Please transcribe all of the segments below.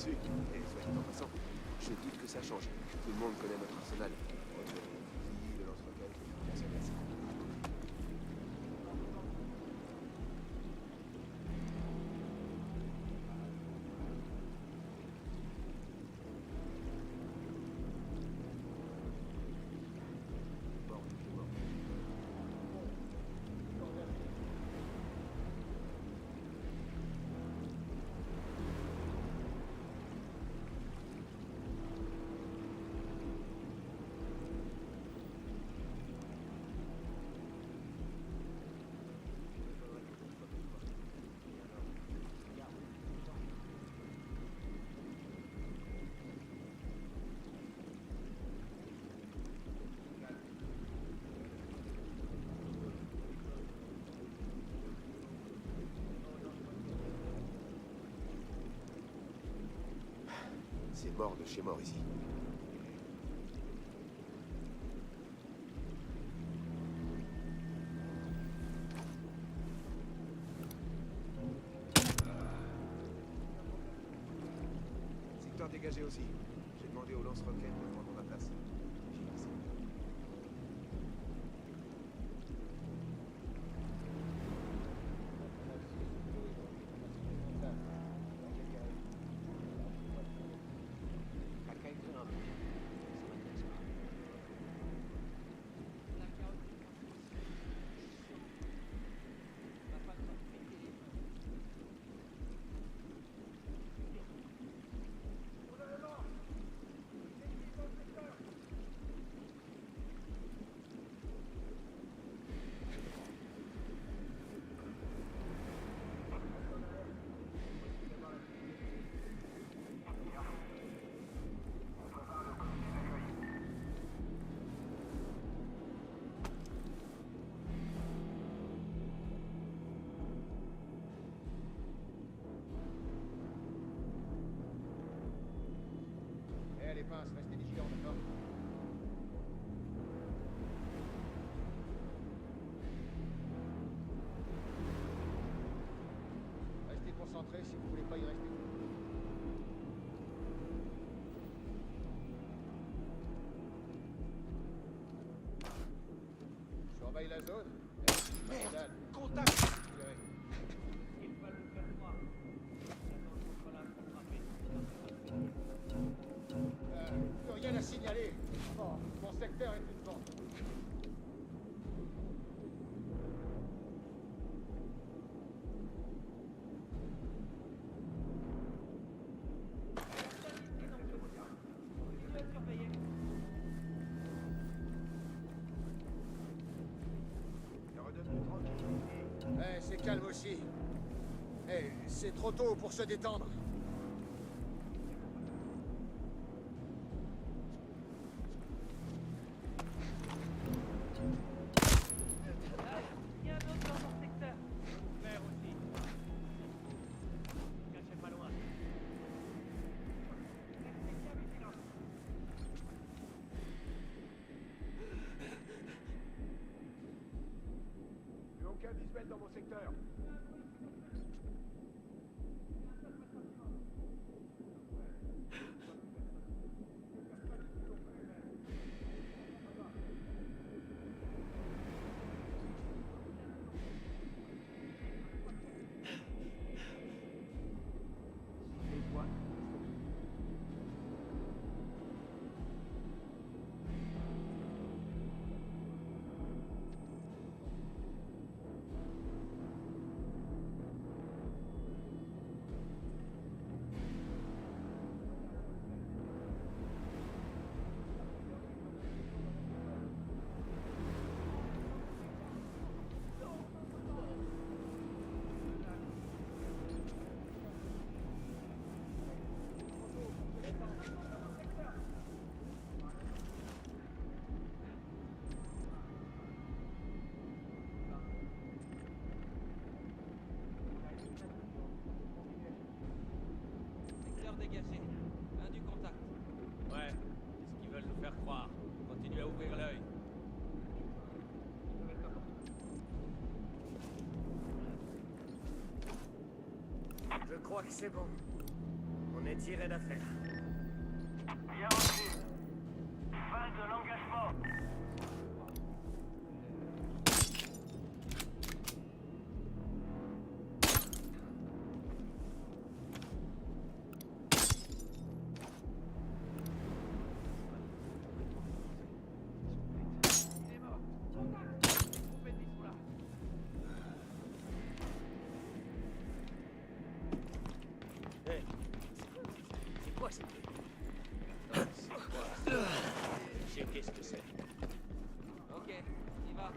dessus. Et soit dit en passant, je doute que ça change. Tout le monde connaît notre arsenal. De lance-roquettes, la sagesse. C'est mort de chez mort ici. Secteur dégagé aussi. J'ai demandé aux lance-roquettes de prendre ma place. J'y passe. Les pinces, restez vigilants, d'accord? Restez concentrés si vous voulez pas y rester. Surveille la zone. Merde! Contact! Il va le faire croire. Plus rien à signaler. Oh, mon secteur est une vente. C'est calme aussi. Eh, c'est trop tôt pour se détendre. Il y a un autre dans mon secteur. Vert aussi. Cachez pas loin. Restez bien vigilants. Plus aucun visuel dans mon secteur. Secteur dégagé. Un du contact. Ouais, c'est ce qu'ils veulent nous faire croire. Continuez à ouvrir l'œil. Je crois que c'est bon. On est Ici, rien à faire. Bien reçu. Fin de l'engagement. C'est quoi cette truc? Je sais qu'est-ce que c'est. Ok, y va.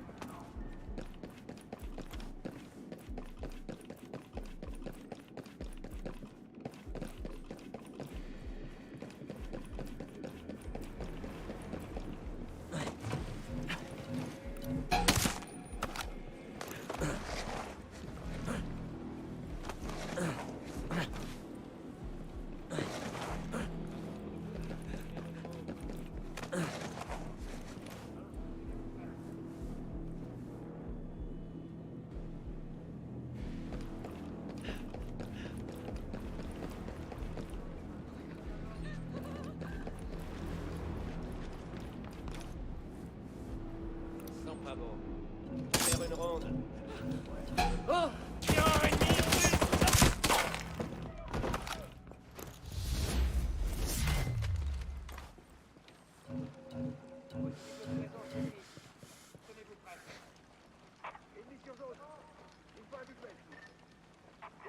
Ça sent pas bon. Faire une ronde. Oh! Bien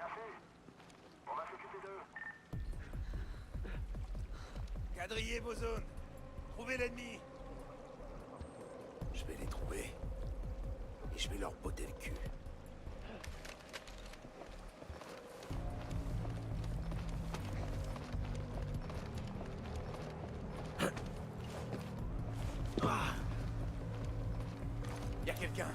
fait. On va s'occuper d'eux. Quadrillez vos zones. Trouvez l'ennemi. Je vais les trouver. Et je vais leur botter le cul. Y a quelqu'un.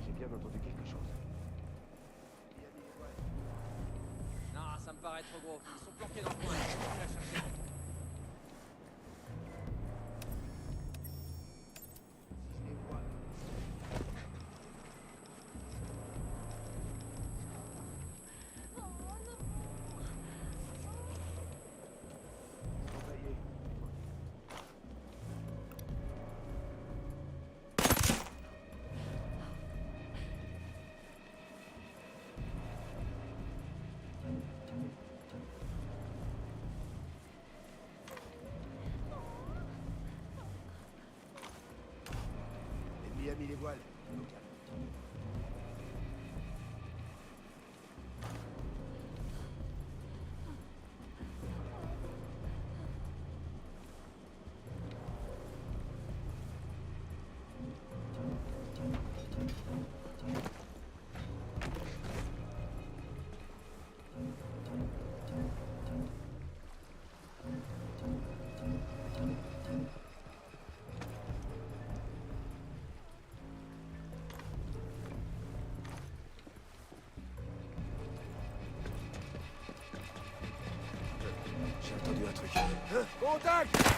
J'ai bien entendu quelque chose. Non, ça me paraît trop gros. Ils sont planqués dans le coin. Je vais la chercher. entendu un truc. Contact!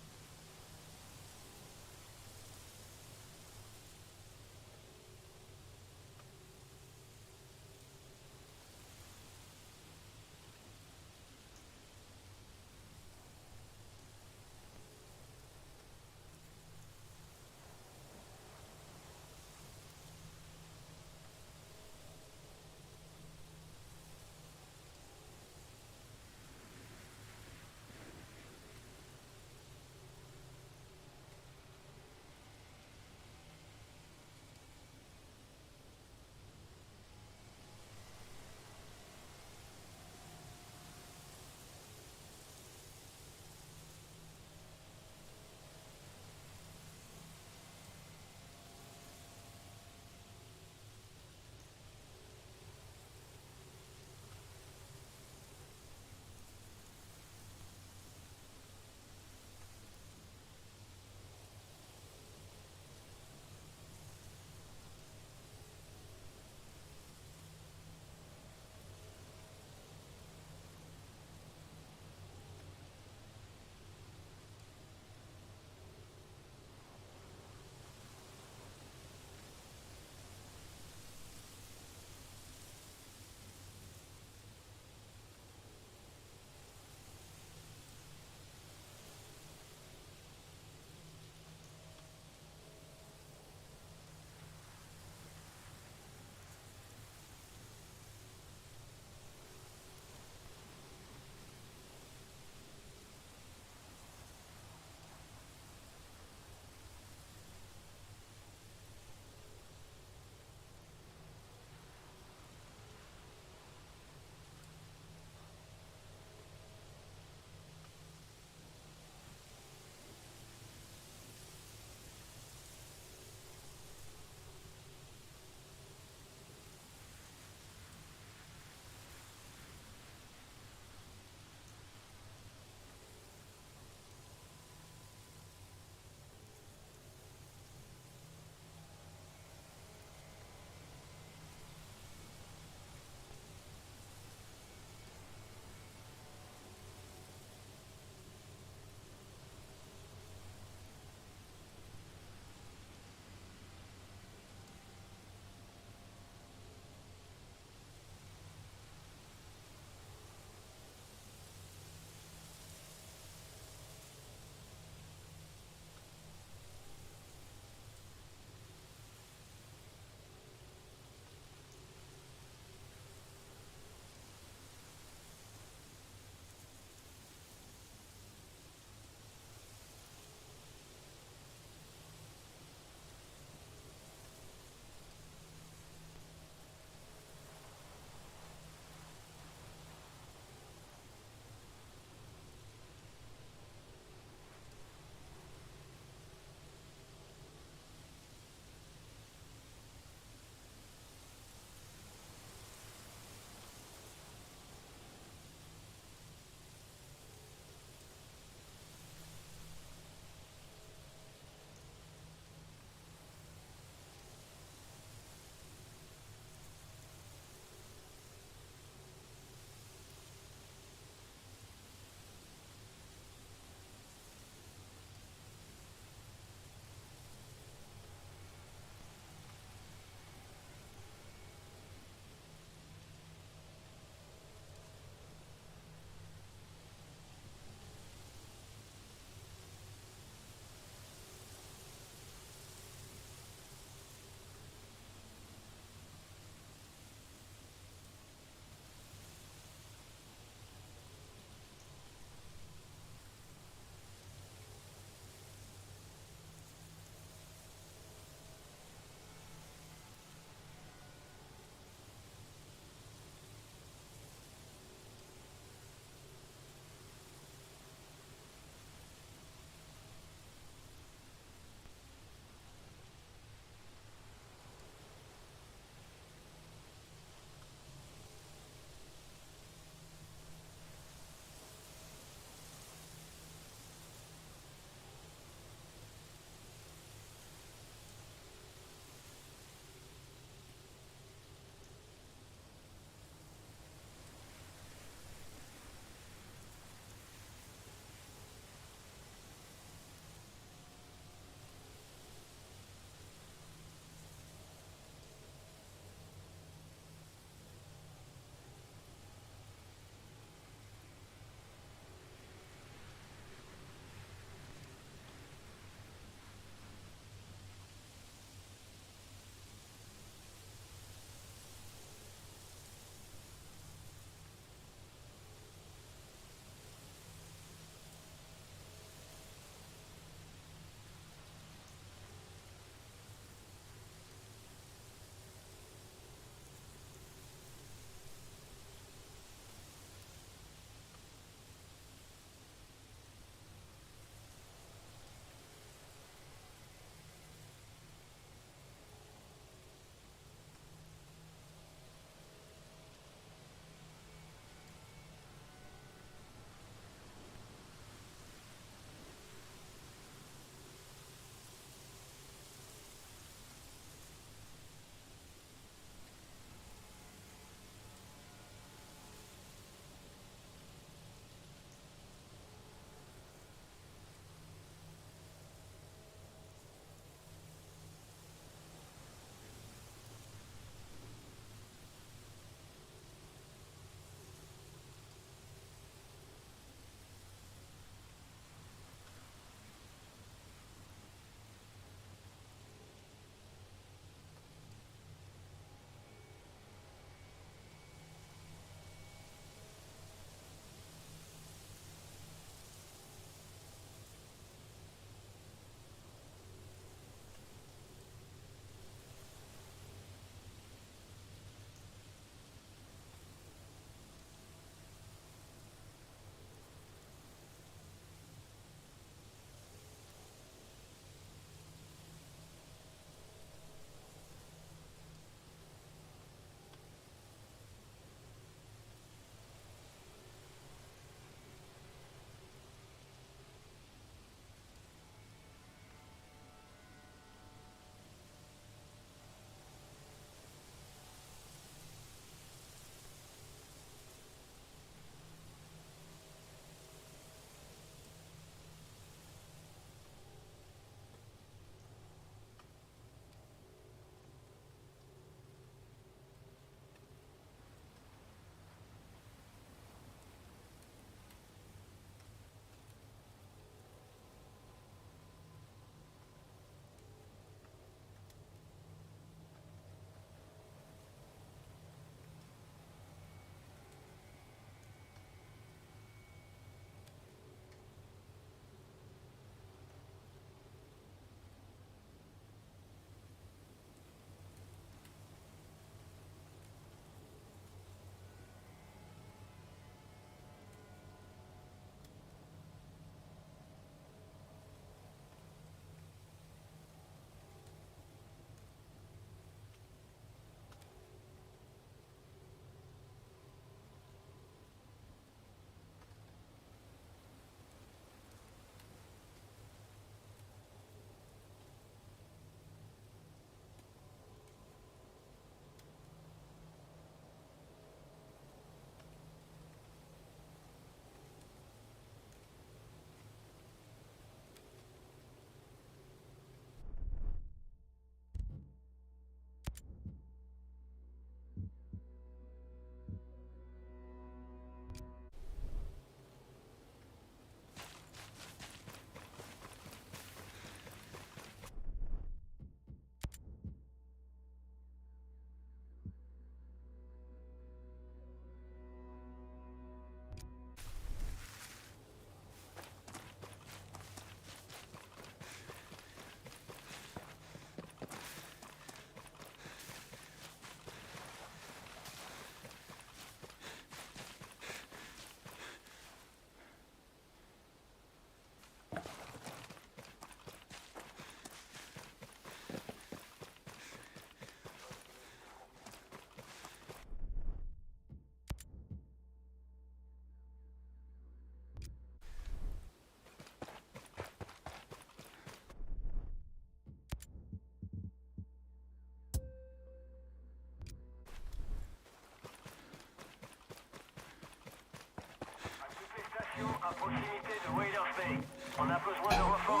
à proximité de Waders Bay. On a besoin de renforts.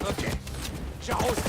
Ok, j'arrose.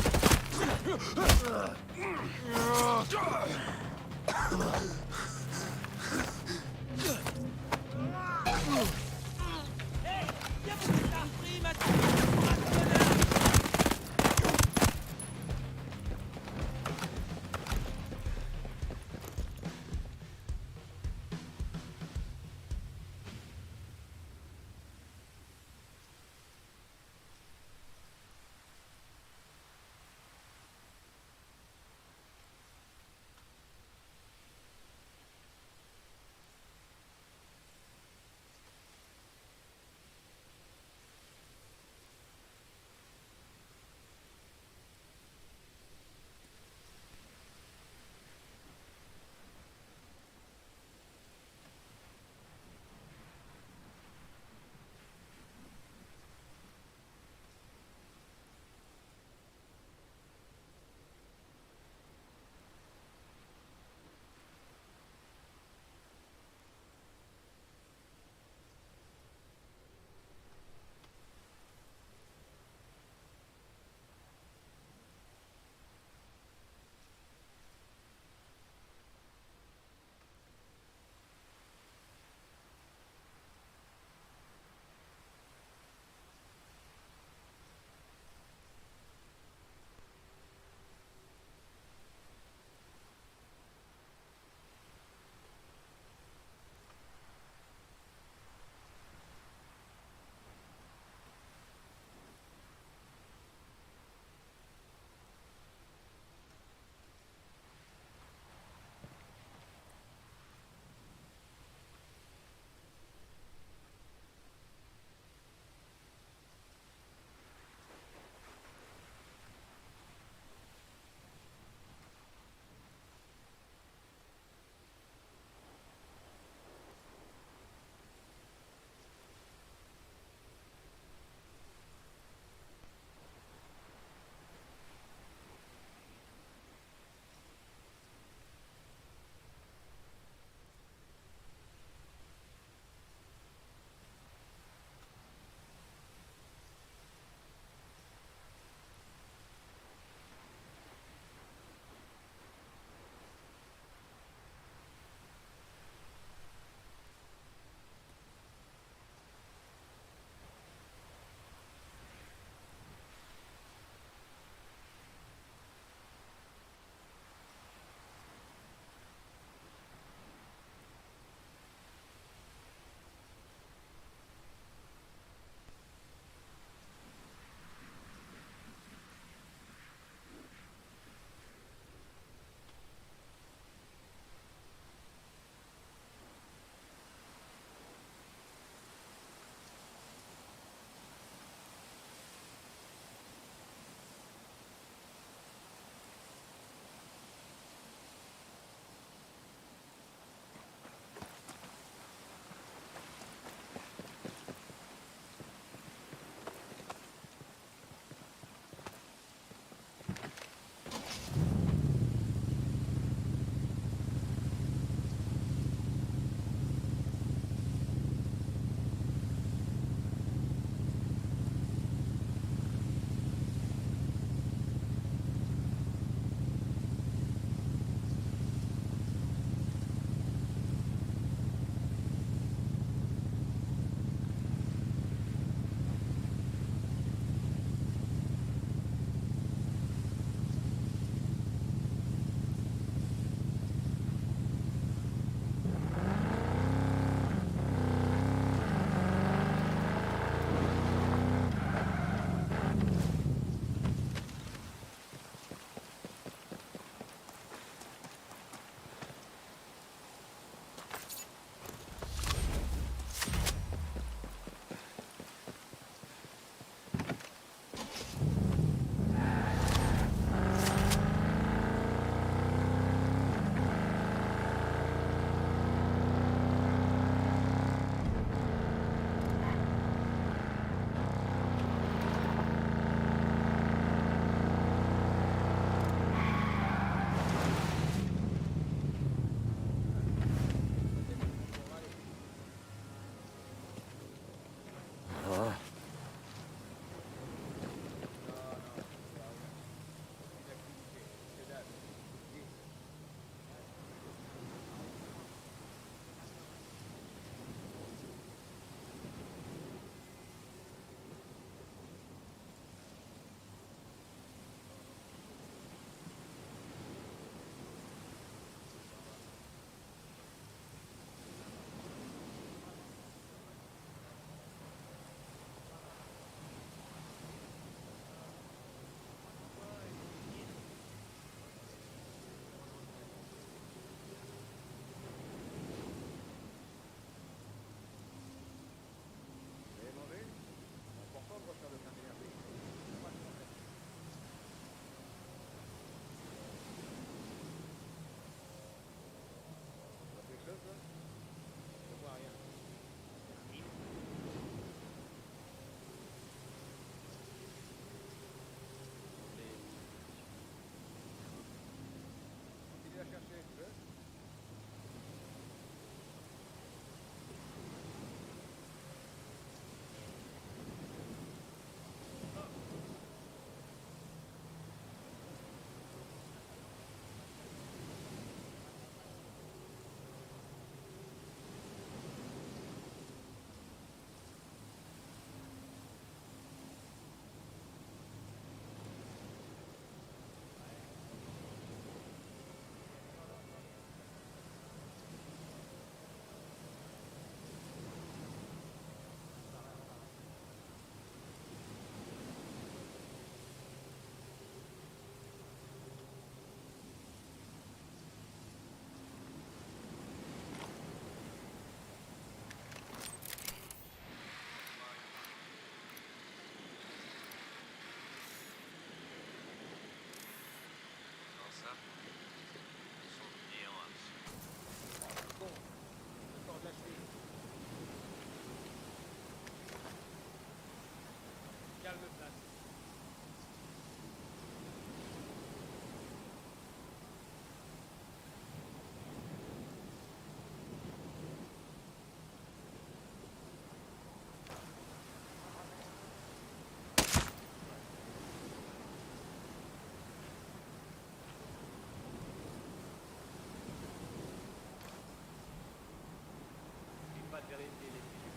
Vérifiez les fiches.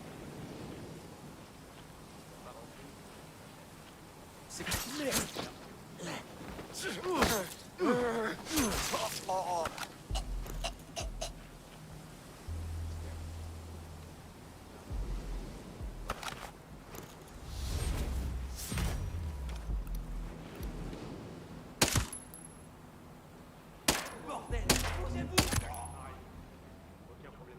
Pas rempli. C'est merde. Bordel, posez-vous. Aucun problème.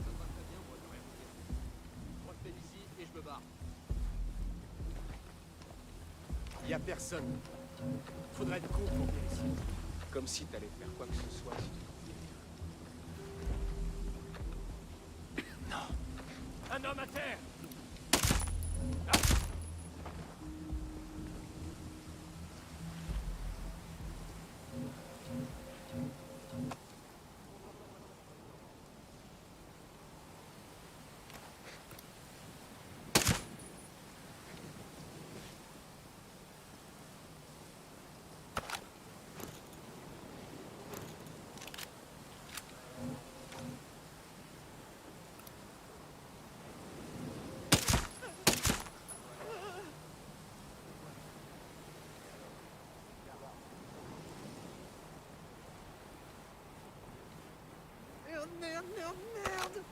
Ça me va très bien, moi, de rien vous dire. Moi, je fais ici et je me barre. Y a personne. Faudrait être con pour venir ici. Comme si t'allais faire quoi que ce soit si tu Un homme à terre. Merde, merde, merde, merde.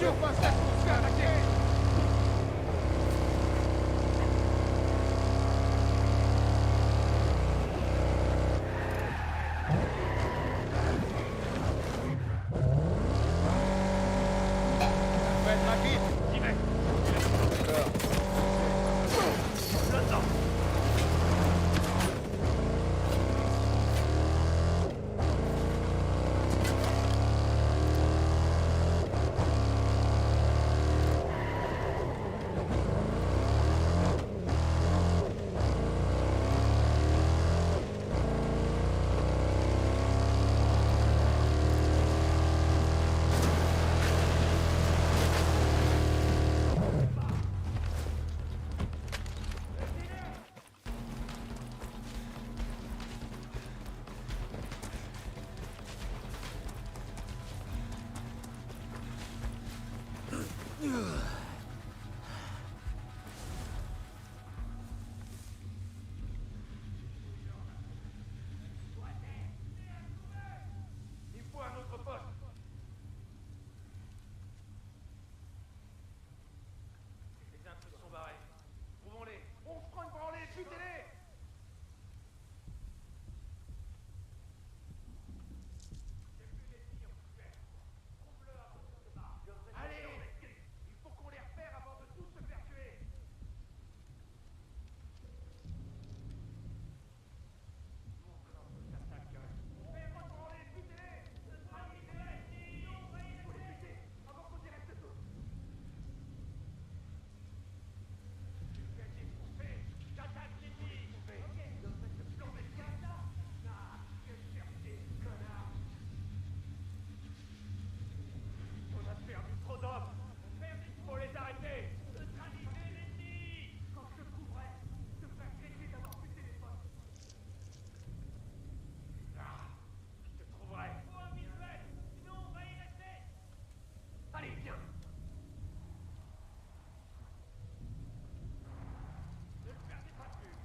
surface, la course se fait attaquer! Faut être rapide! J'y vais. D'accord. Là-dedans. Il me faut un autre poste. Les intrus sont barrés. Trouvons-les. On se prend une branlée, butez-les. Allez, il faut qu'on les repère avant de tous se faire tuer. On a perdu trop d'hommes. Faut les arrêter. Neutraliser l'ennemi. Quand je te trouverai, je te ferai regretter d'avoir buté les postes. Je te trouverai. Faut un visuel, sinon on va y rester. Allez, viens. Ne le perdez pas de vue.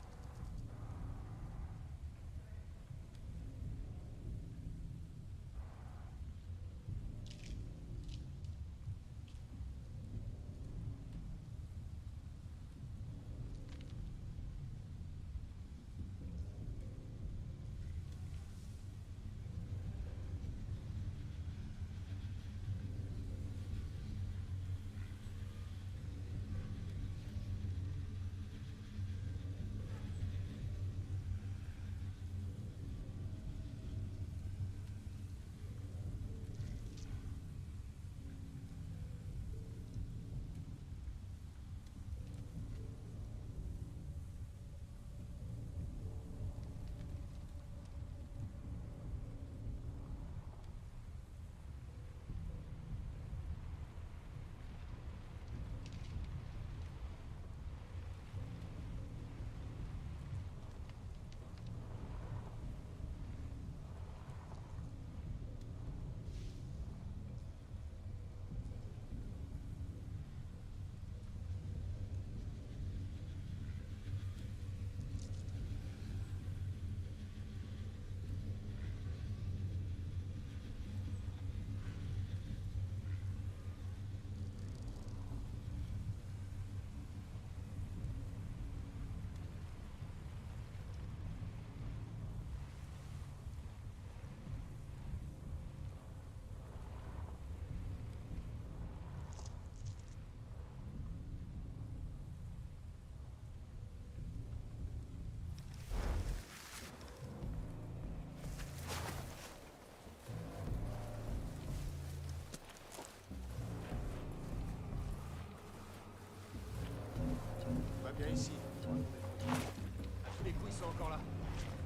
Va bien ici. À tous les coups, ils sont encore là.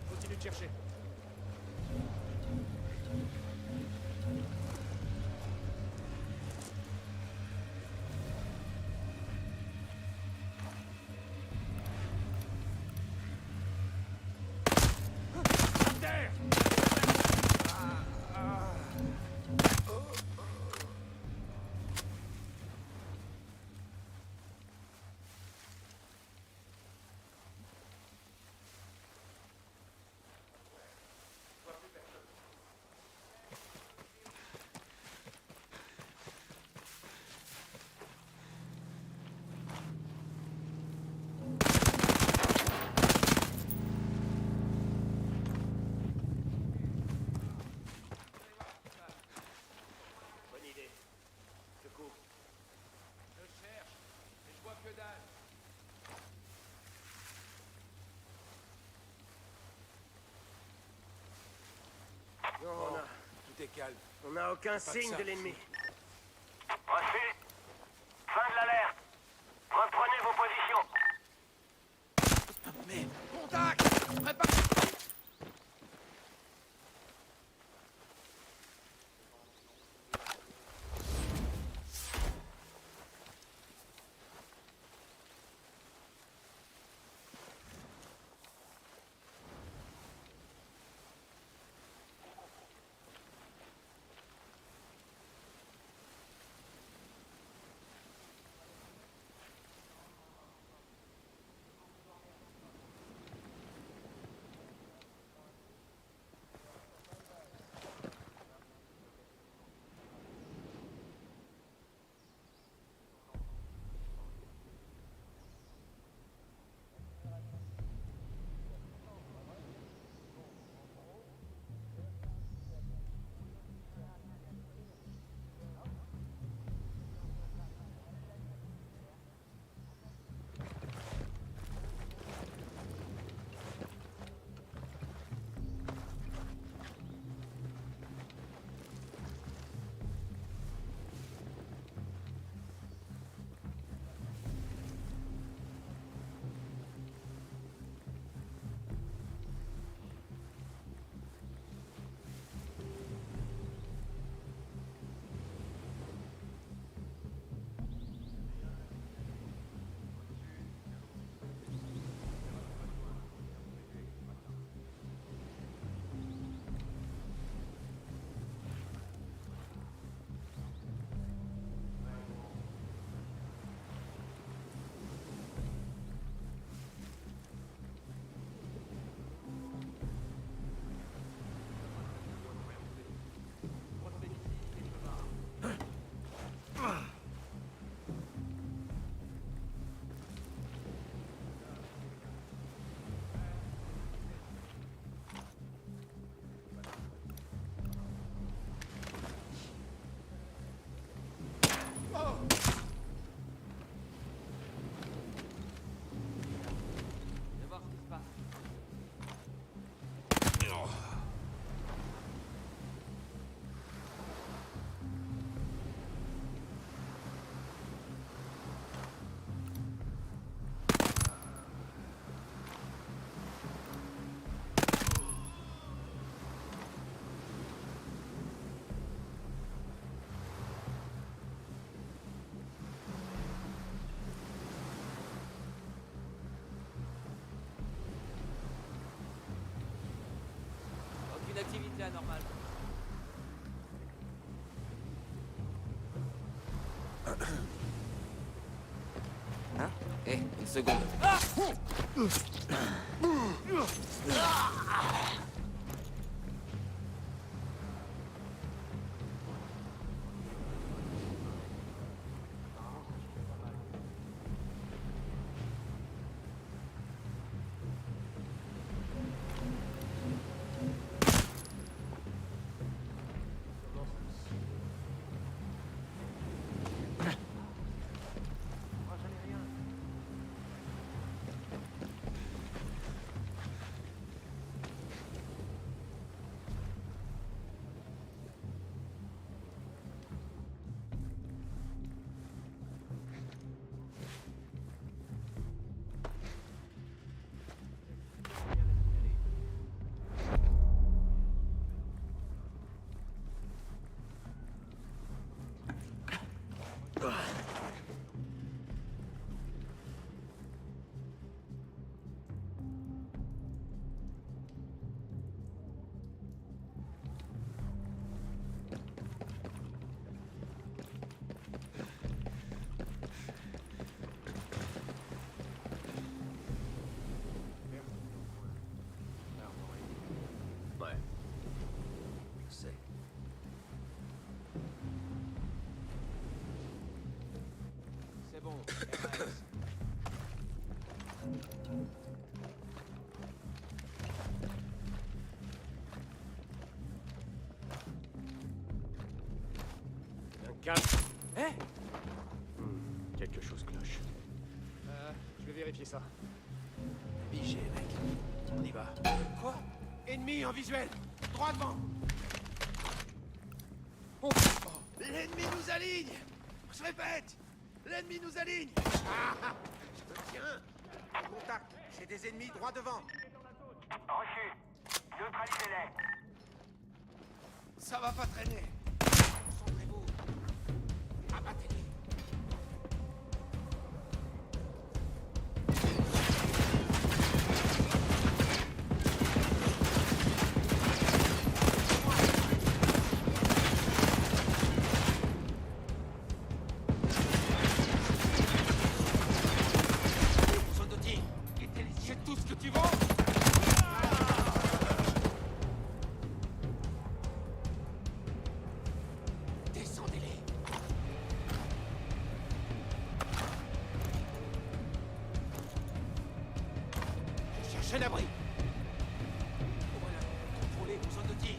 Continue de chercher. Non, Bon, tout est calme. on n'a aucun Pas que signe ça. de l'ennemi. Reçu. Fin de l'alerte. Reprenez vos positions. Mais, contact! Prépare! De voir ce qui se passe. Aucune activité anormale. Hein? Eh, une seconde. Ouais. Je sais. C'est bon, RS. Un calme. Eh Quelque chose cloche. Je vais vérifier ça. Vigé, mec. On y va. Quoi? Ennemi en visuel. Droit devant. L'ennemi nous aligne! Je répète! L'ennemi nous aligne! Je te tiens. Contact. J'ai des ennemis droit devant. Reçu. Neutralisez-les. Ça va pas traîner. Concentrez-vous. Abattez-les. Soldoti, j'ai tout ce que tu vaux! Descendez-les. Je cherche un abri! Voilà, contrôlez vos Soldoti!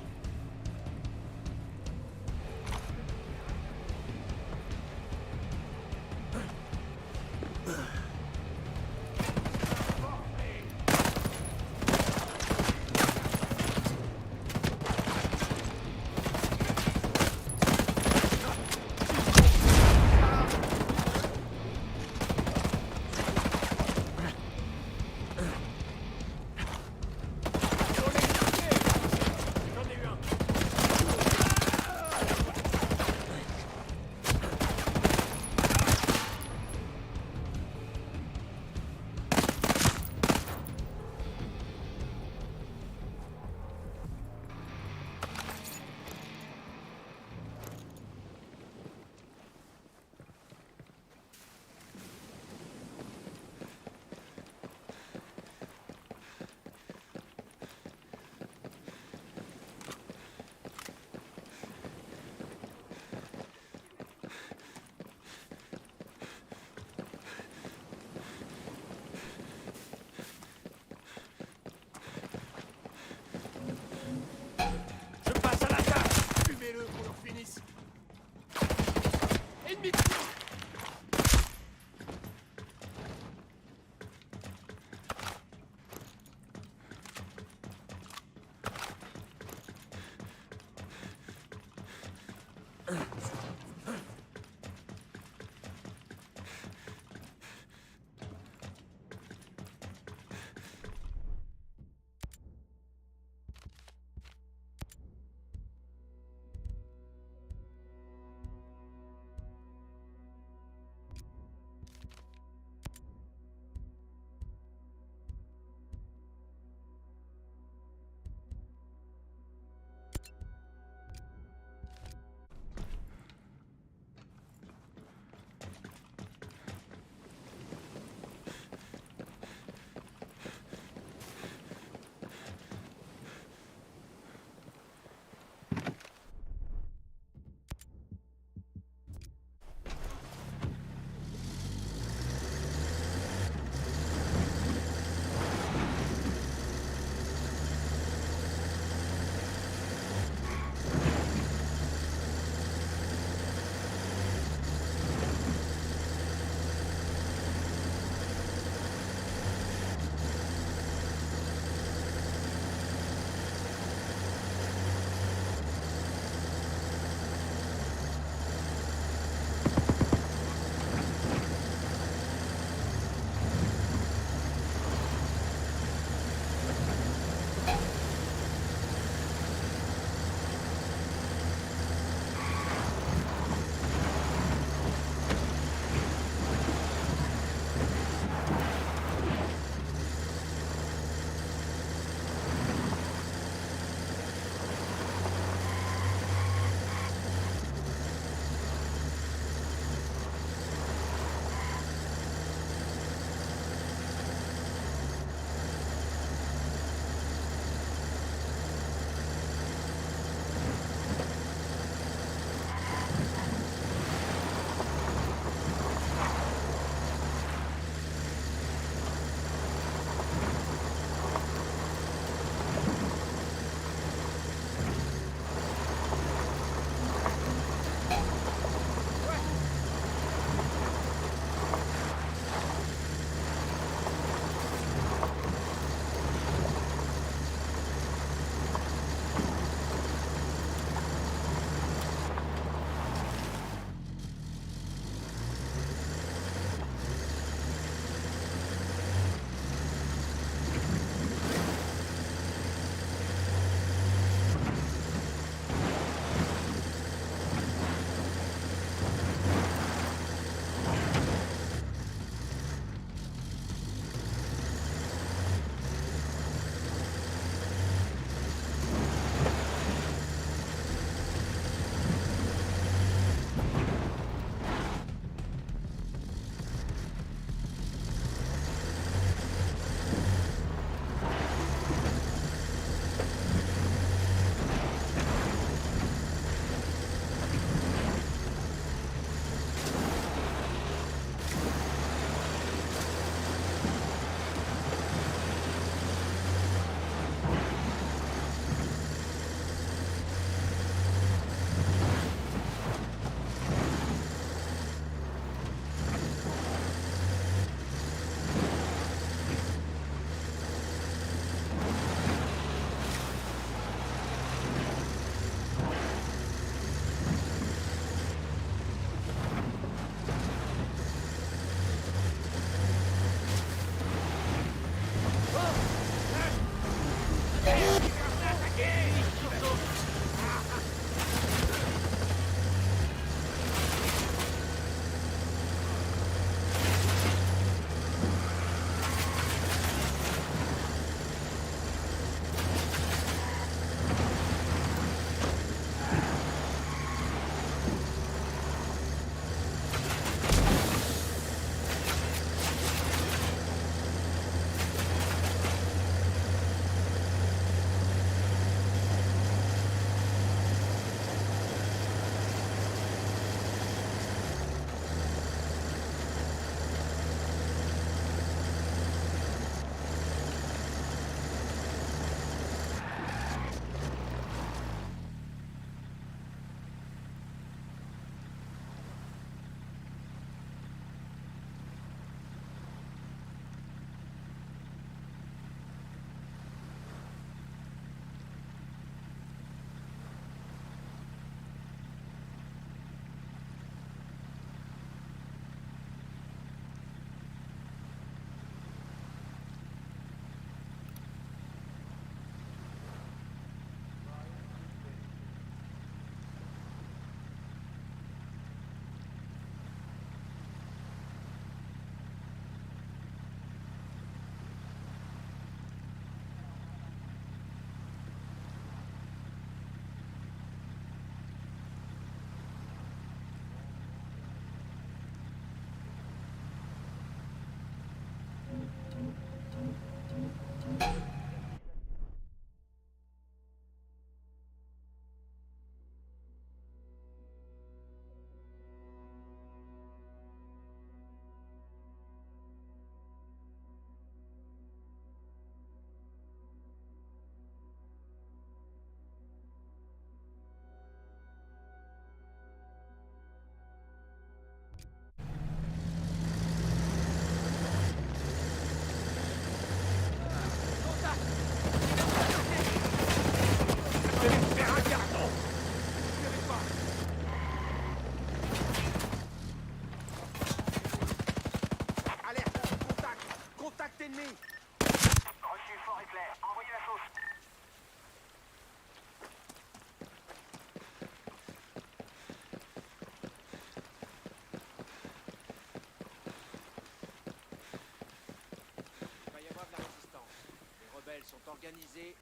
organisé.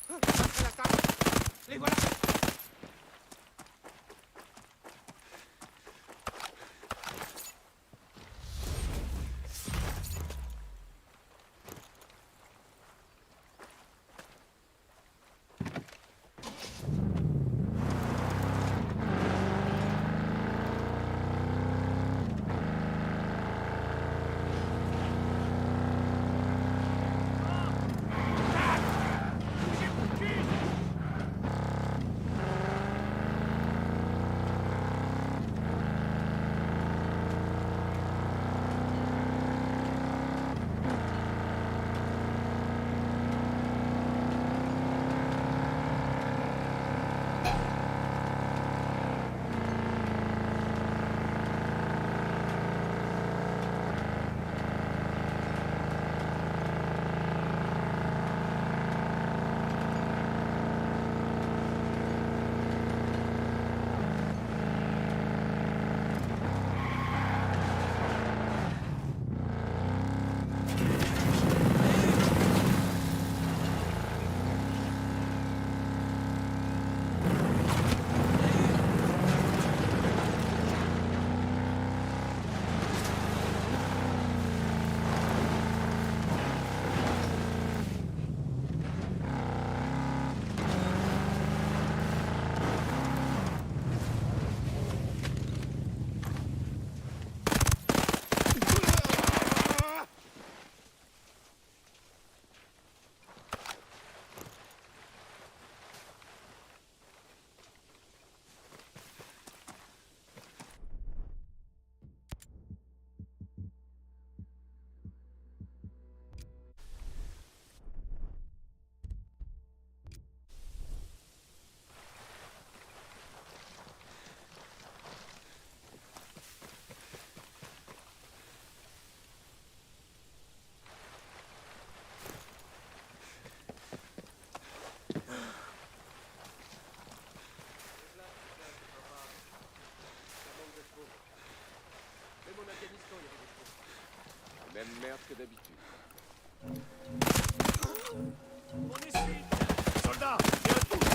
Après l'attaque. Les voilà. Même merde que d'habitude. On est ici. Soldats, et à tous.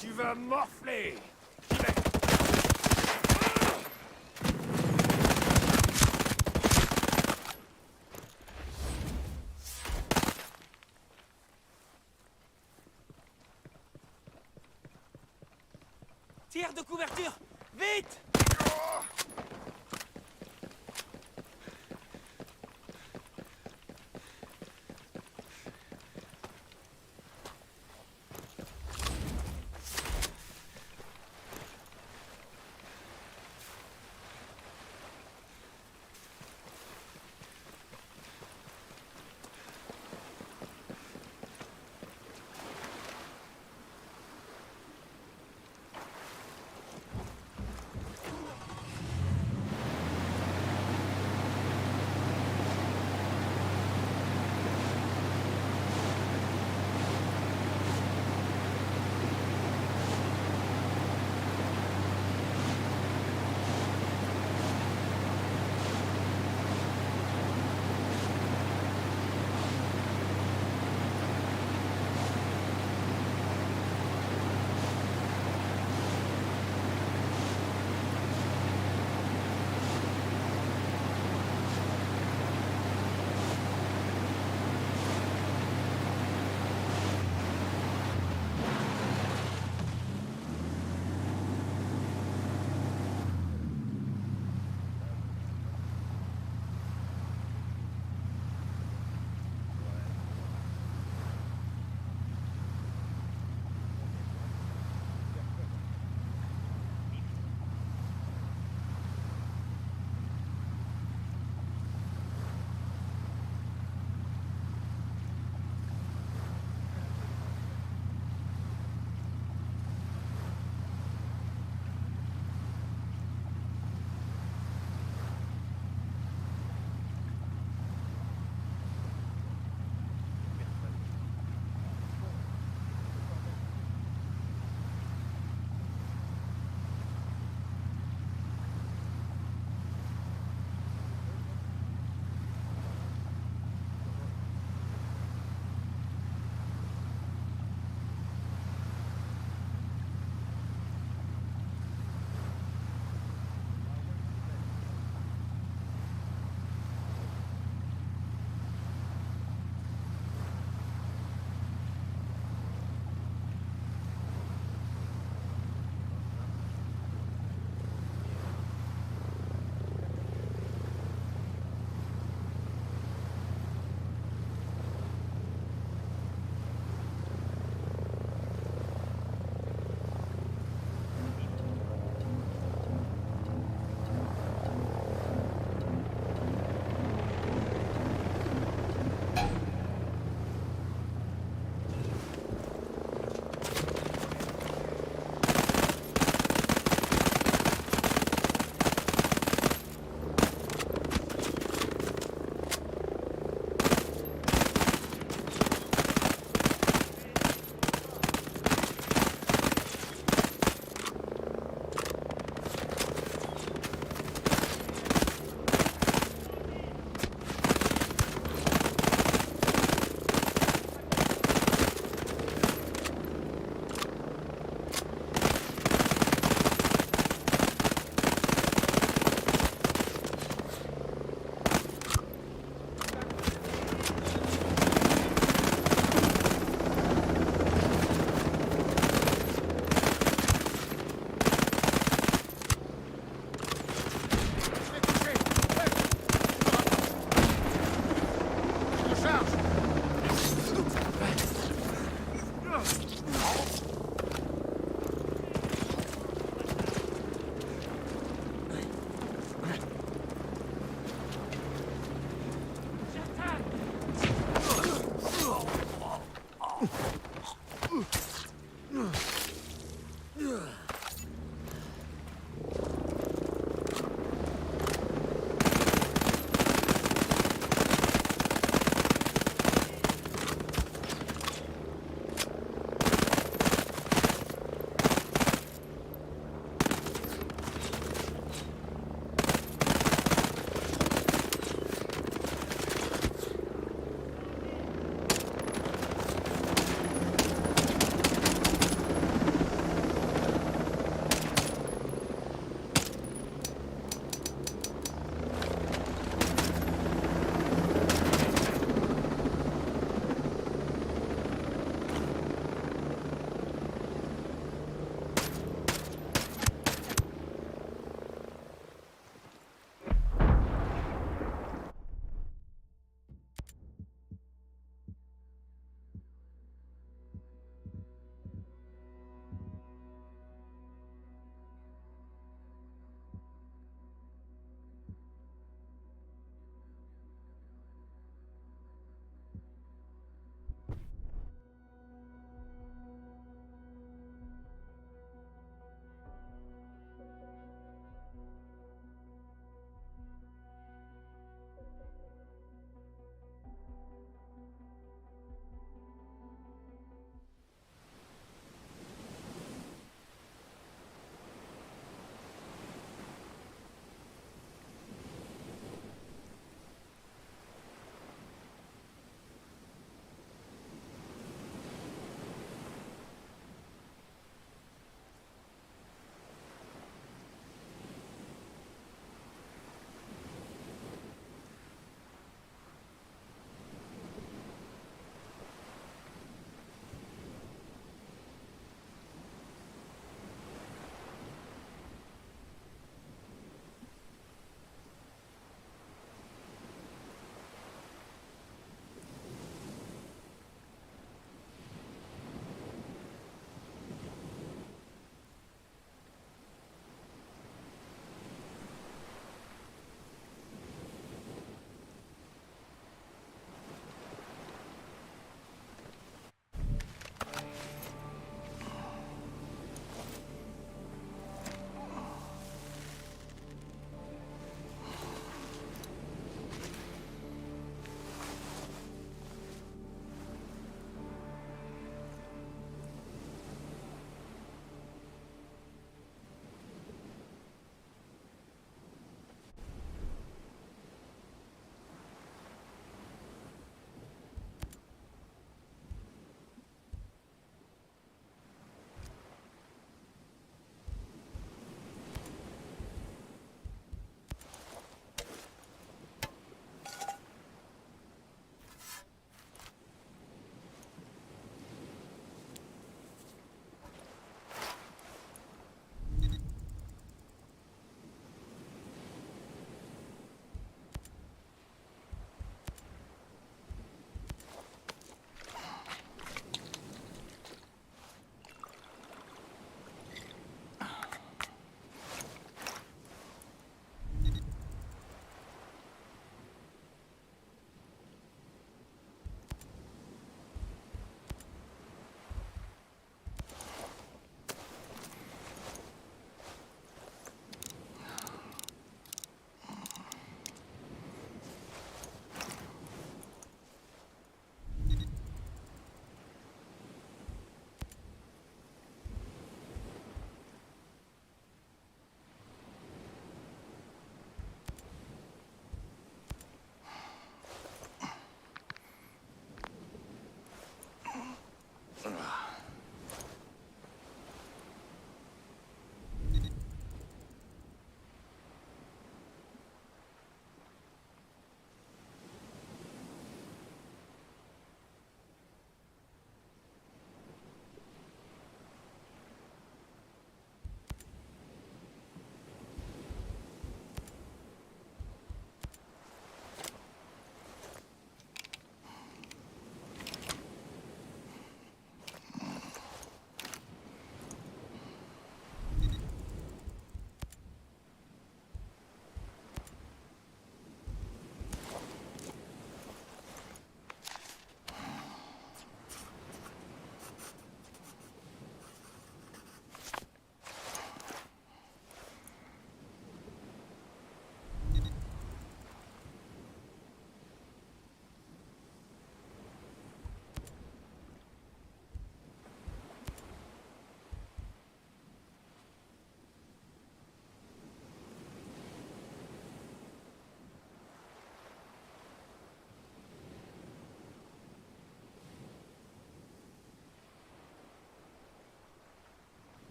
Tu vas morfler. J'y vais. Tir de couverture. Vite!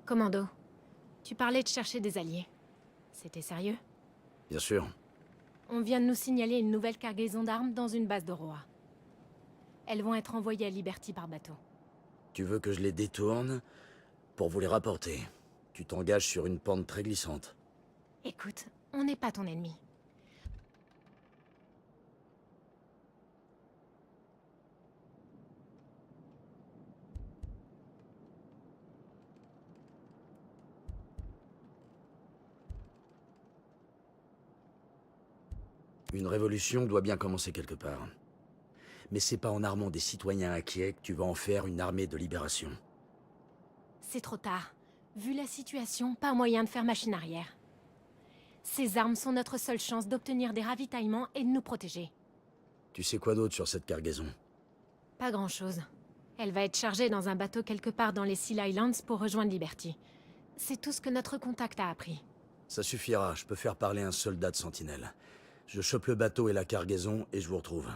Commando, tu parlais de chercher des alliés. C'était sérieux? Bien sûr. On vient de nous signaler une nouvelle cargaison d'armes dans une base de Roa. Elles vont être envoyées à Liberty par bateau. Tu veux que je les détourne pour vous les rapporter. Tu t'engages sur une pente très glissante. Écoute, on n'est pas ton ennemi. Une révolution doit bien commencer quelque part. Mais c'est pas en armant des citoyens inquiets que tu vas en faire une armée de libération. C'est trop tard. Vu la situation, pas moyen de faire machine arrière. Ces armes sont notre seule chance d'obtenir des ravitaillements et de nous protéger. Tu sais quoi d'autre sur cette cargaison? Pas grand-chose. Elle va être chargée dans un bateau quelque part dans les Seal Islands pour rejoindre Liberty. C'est tout ce que notre contact a appris. Ça suffira, je peux faire parler un soldat de sentinelle. Je chope le bateau et la cargaison et je vous retrouve.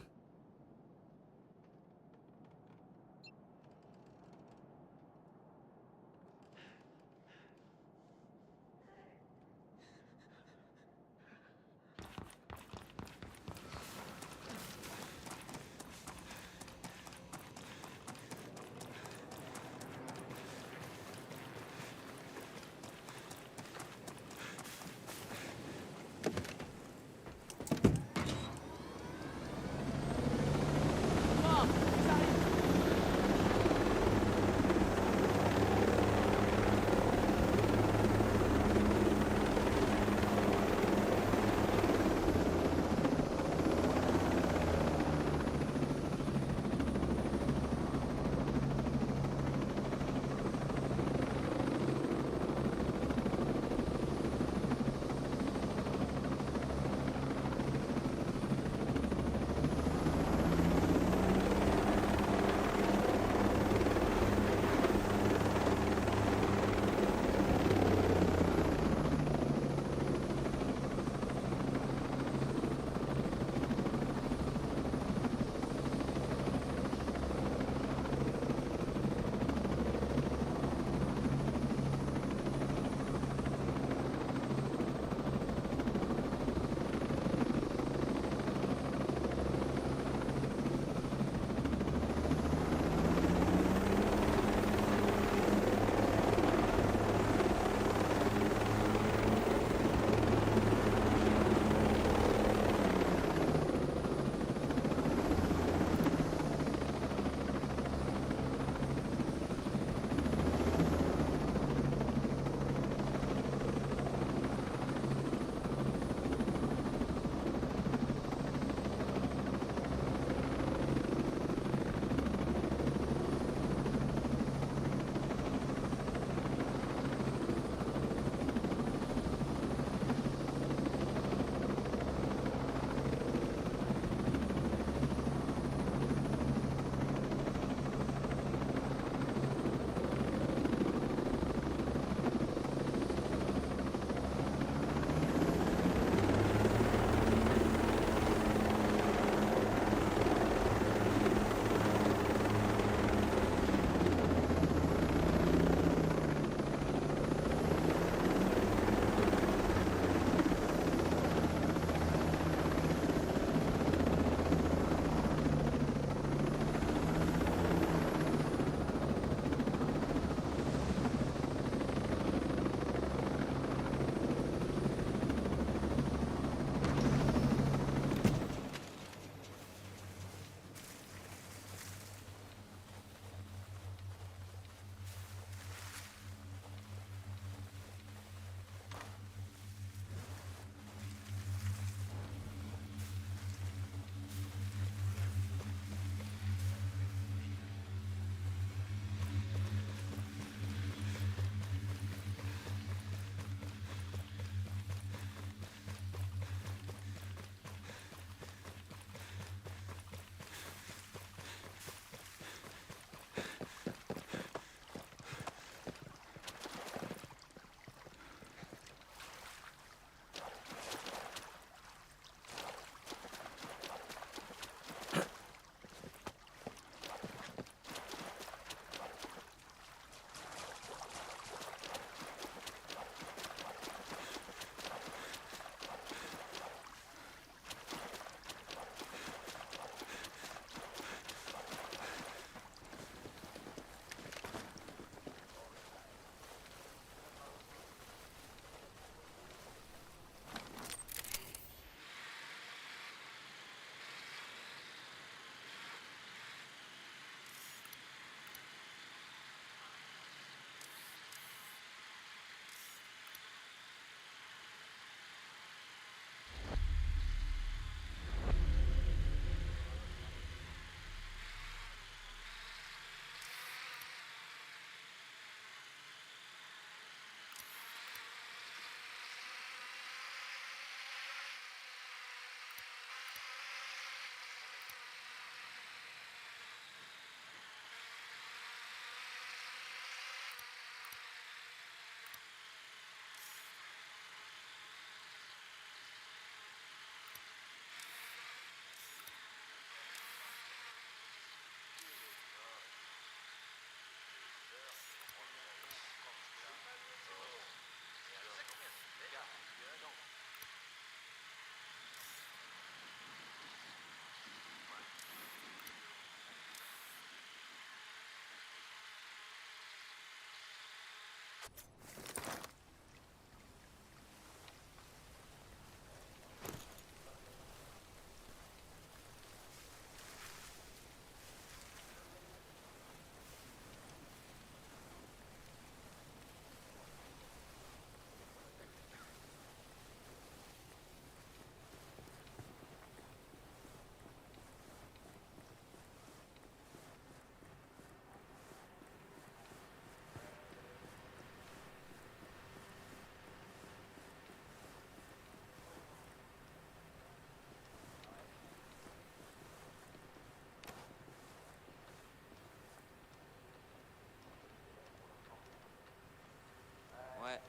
Ouais,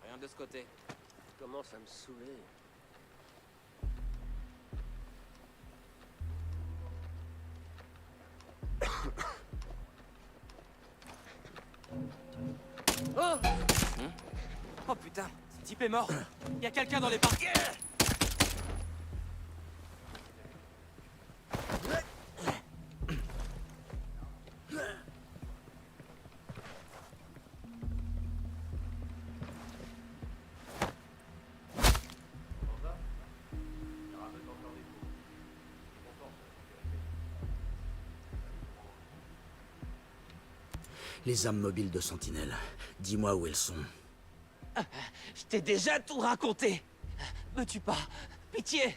rien de ce côté. Je commence à me saouler. Oh Oh putain, ce type est mort. Il y a quelqu'un dans les parcs. Les âmes mobiles de Sentinelle. Dis-moi où elles sont. Je t'ai déjà tout raconté. Me tue pas. Pitié.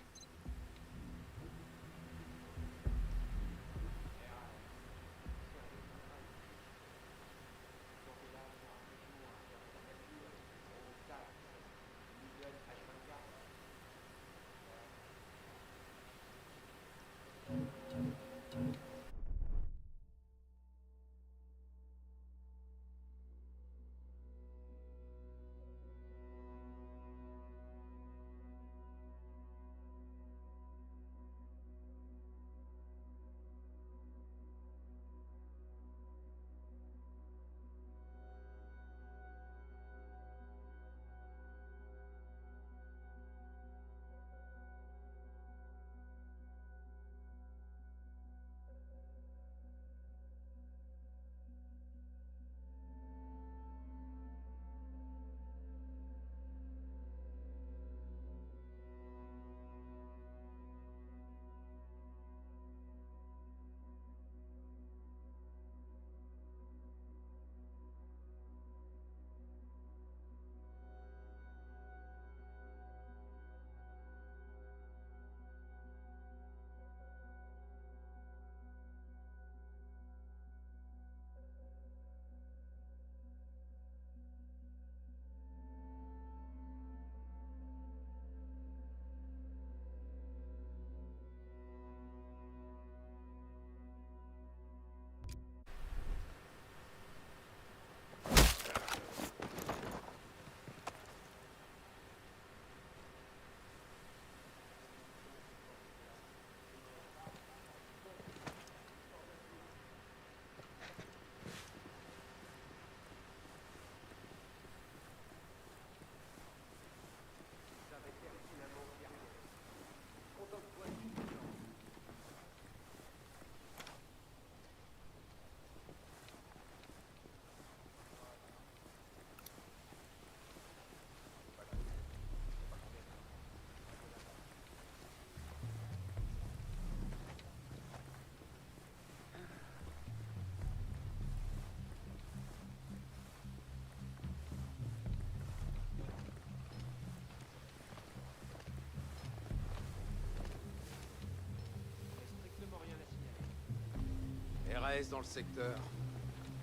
RAS dans le secteur.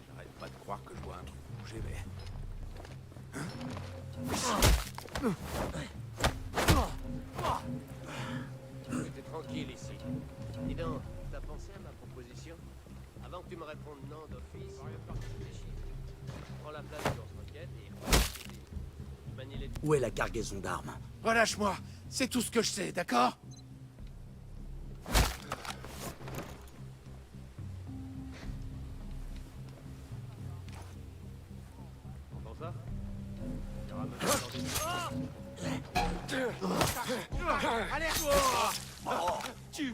J'arrête pas de croire que je vois un truc bouger, mais... J'étais tranquille ici. Dis donc, t'as pensé à ma proposition? Avant que tu me répondes non d'office, réfléchis. Prends la place du lance-roquette et... Je manie les... Où est la cargaison d'armes? Relâche-moi, c'est tout ce que je sais, d'accord? Entends ça? Il y aura maintenant des... Allez, Tu...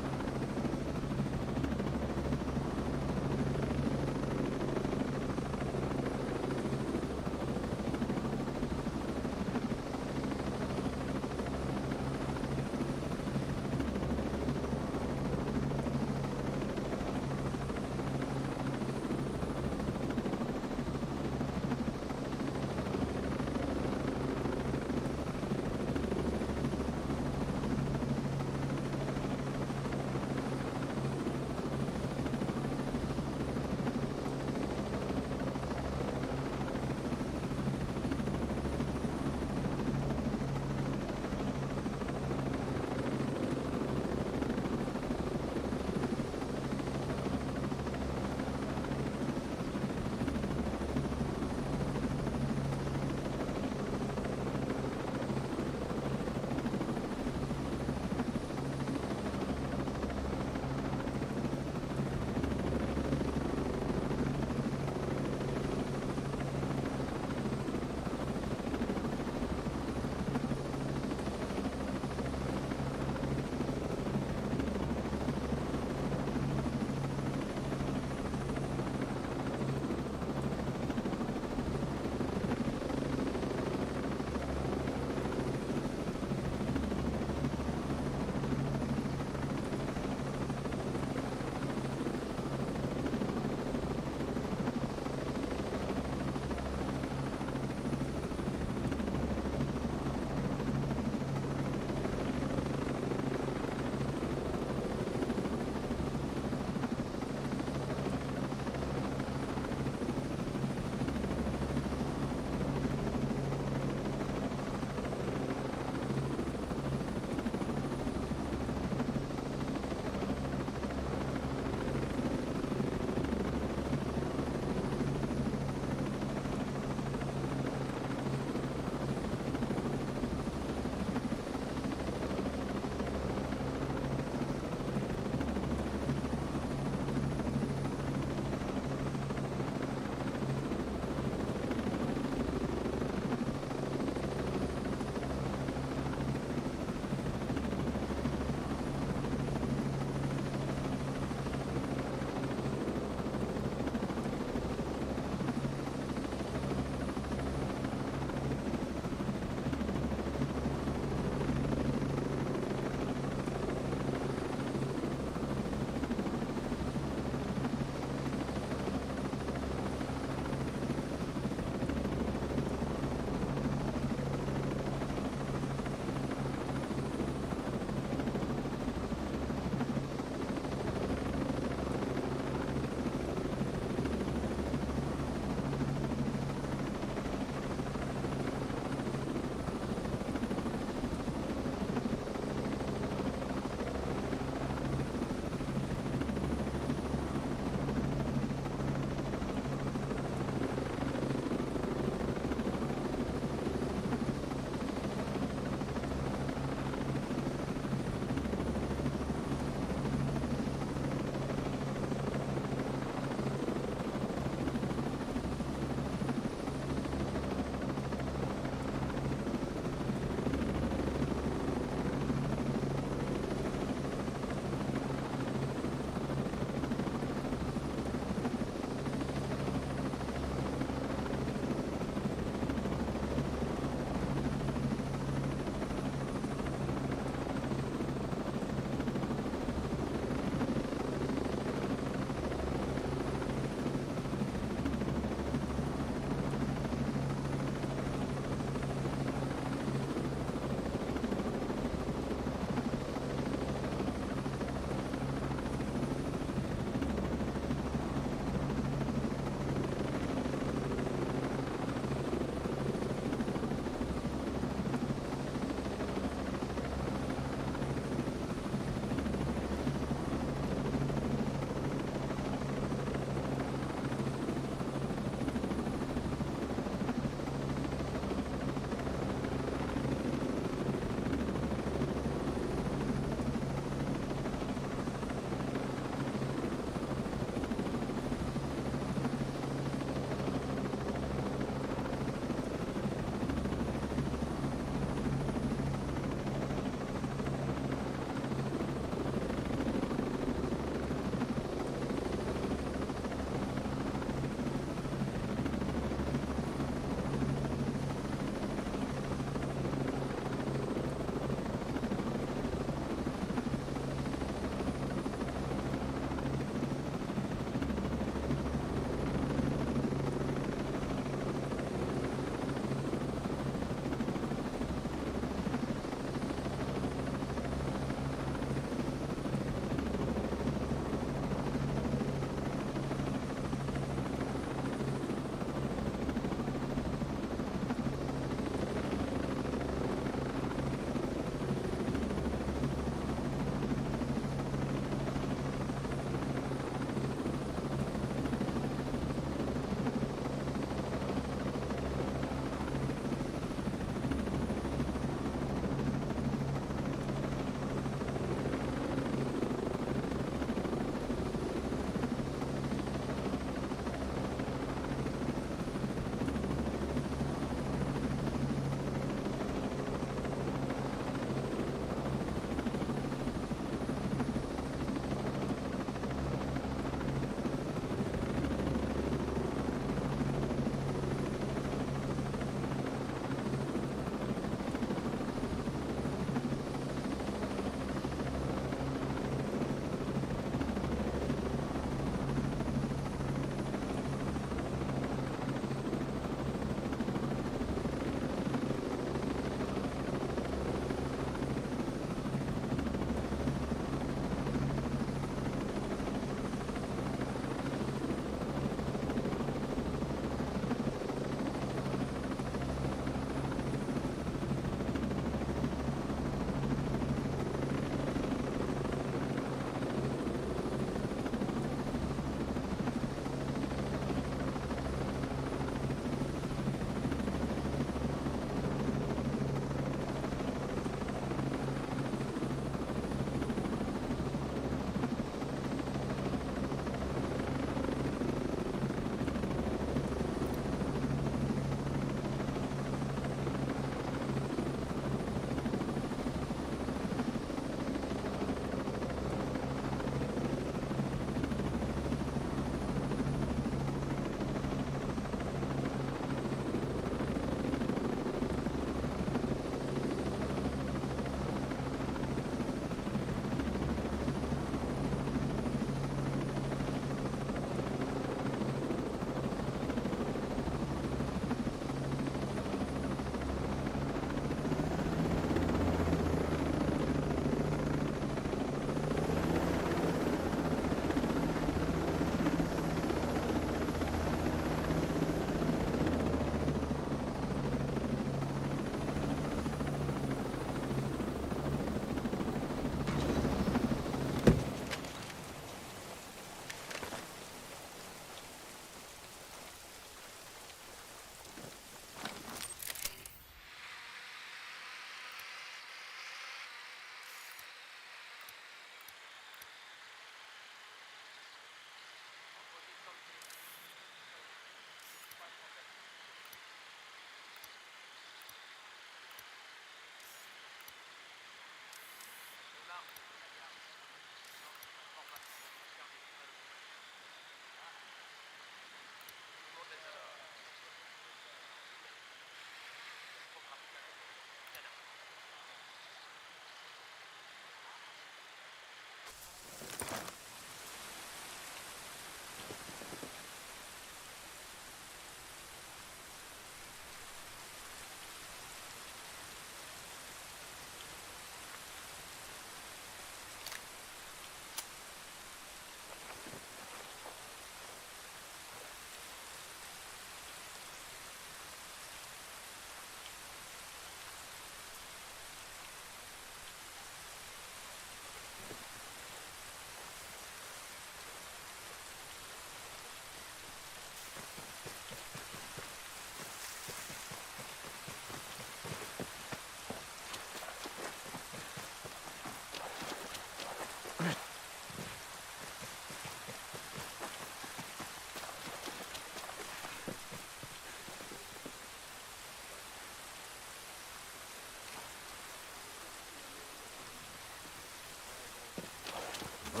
Sans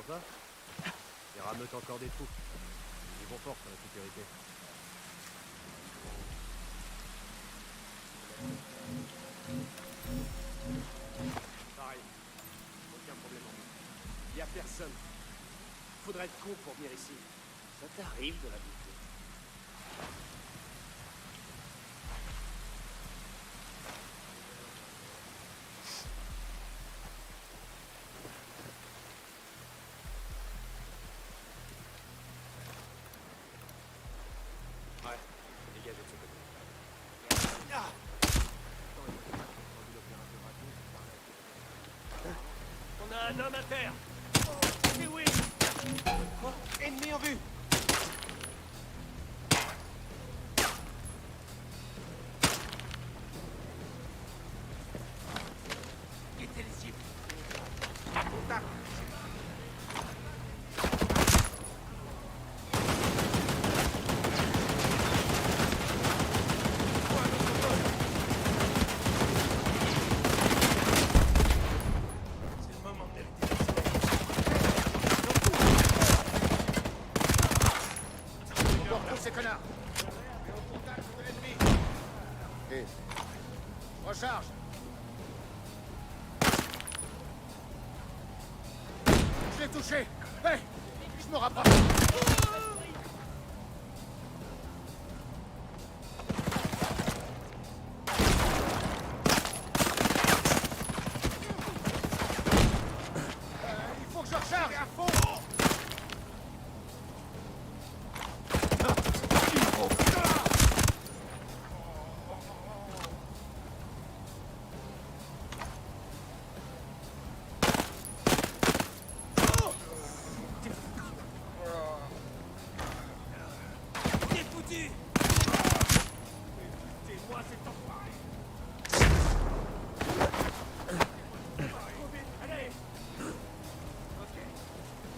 ça, ils rameutent encore des troupes. Ils vont fort sur la sécurité. Pareil. Aucun problème en vue. Y a personne. Faudrait être con pour venir ici. Ça t'arrive de la buter. Ouais, dégagez de ce côté. Ah. On a un homme à terre. C'est oui. Quoi? Ennemi en vue! Quittez les cibles. C'est le moment de On doit retrouver ces connards. Et on contact de l'ennemi. Et... recharge. Je l'ai touché. Hé, je me rapproche. Il faut que je recharge à fond. T'es foutu. C'est moi cet enfoiré. Trop vite, allez. Ok.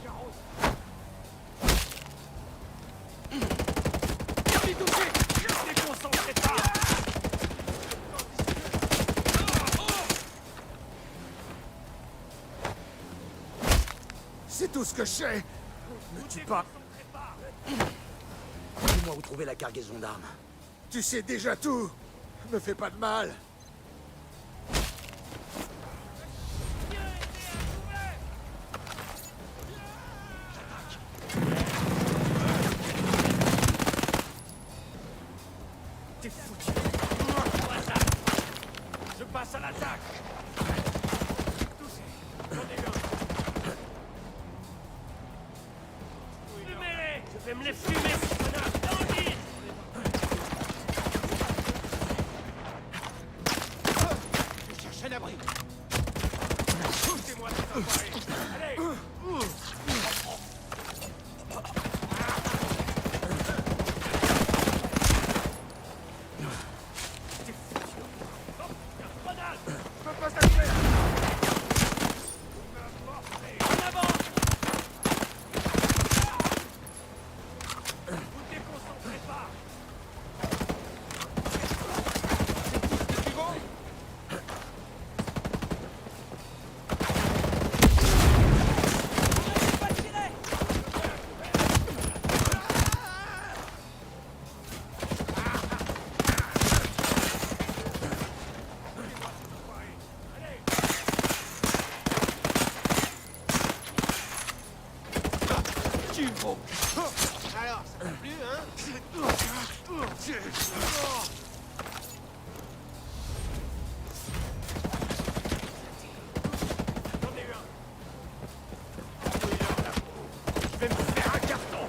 Carrosse. Il est touché. Déconcentrez pas. C'est tout ce que je sais. Ne tue pas. Dis-moi où trouver la cargaison d'armes. Tu sais déjà tout. Me fais pas de mal. T'es foutu. Je passe à l'attaque. Touché. J'en ai eu un. Fumez-les. Je vais me les fumer, ces connards. Dans le vide. Je cherche un abri. Poussez-moi cet enfoiré. Allez. T'es foutu. Hop, grenade. Je peux pas s'allumer. En avant. Vous déconcentrez pas. Alors, ça t'a plu, hein? J'en ai eu un. Je vais me faire un carton.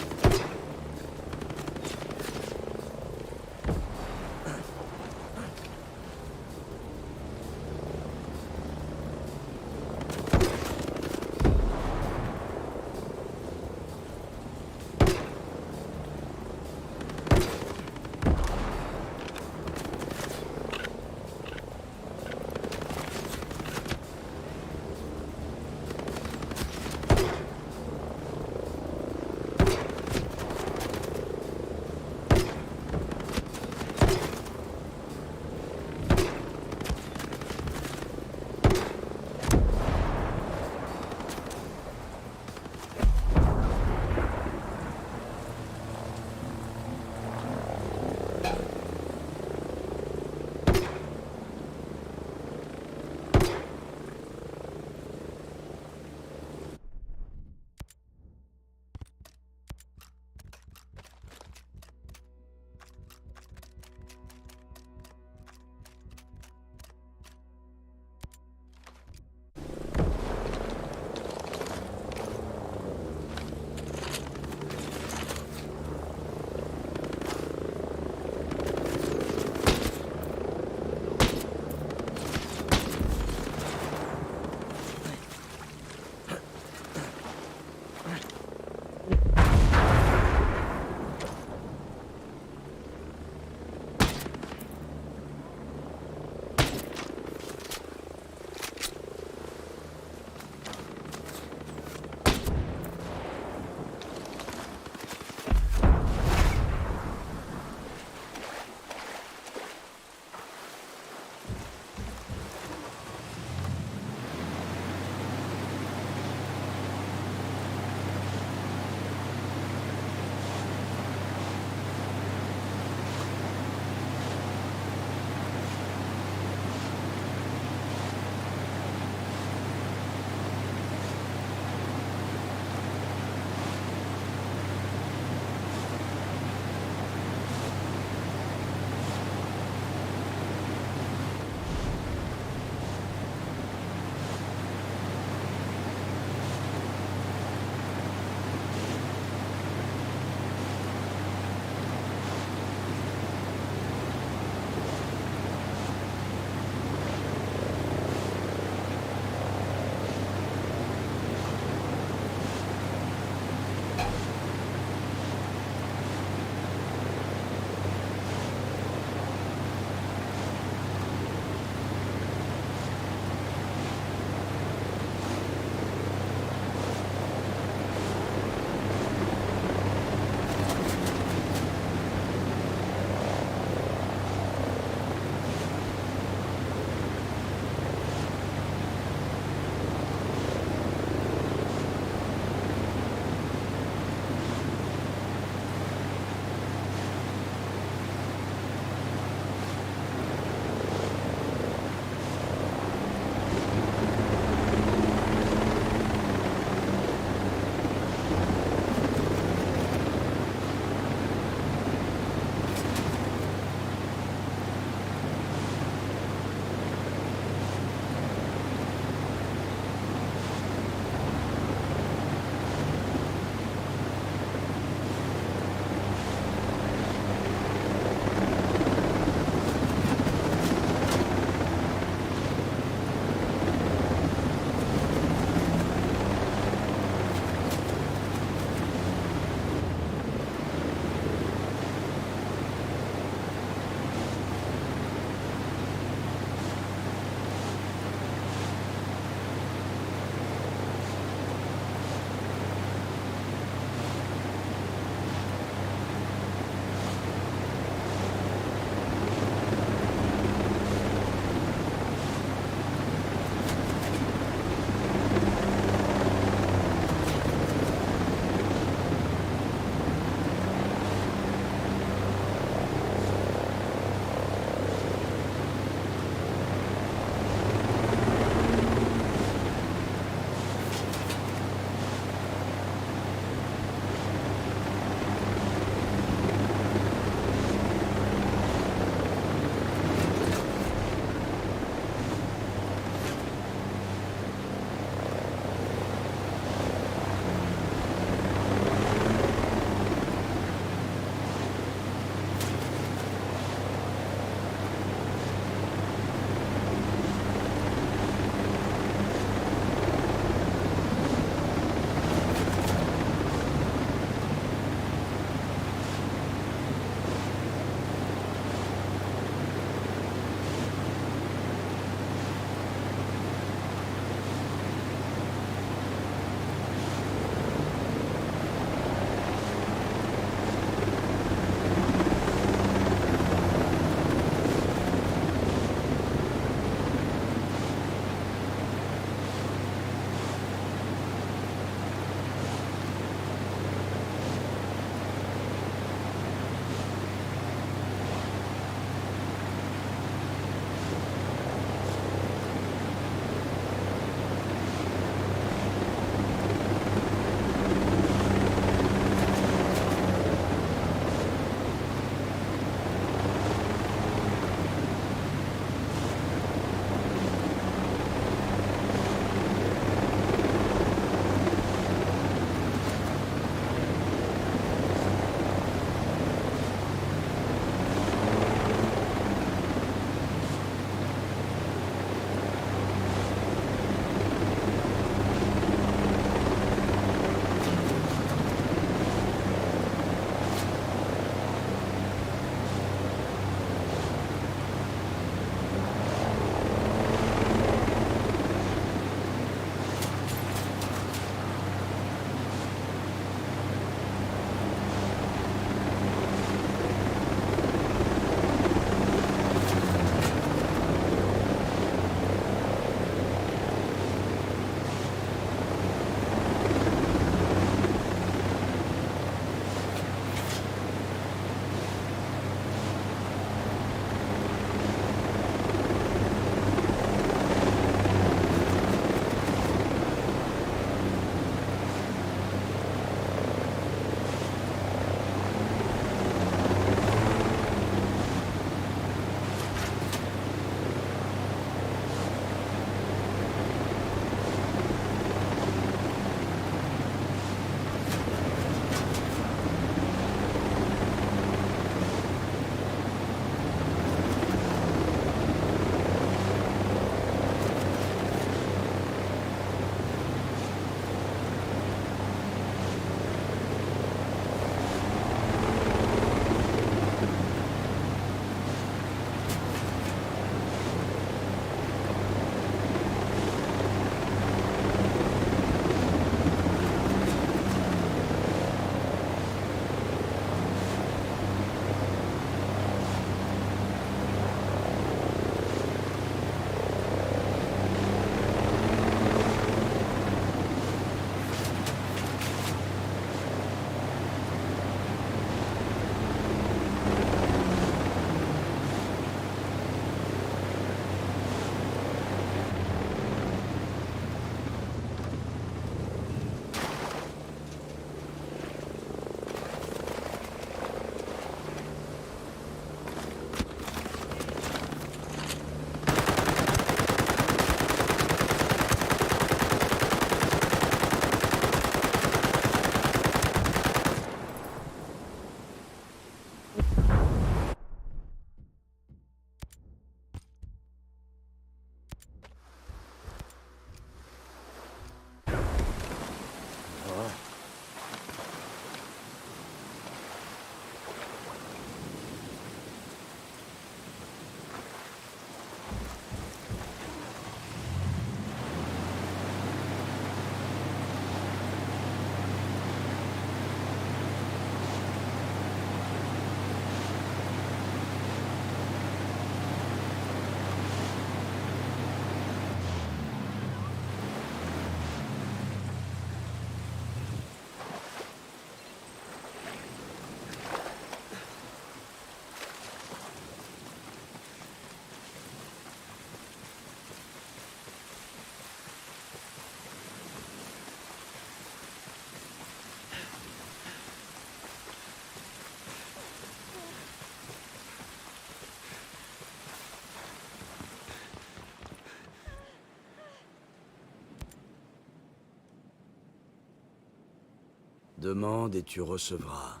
Demande et tu recevras.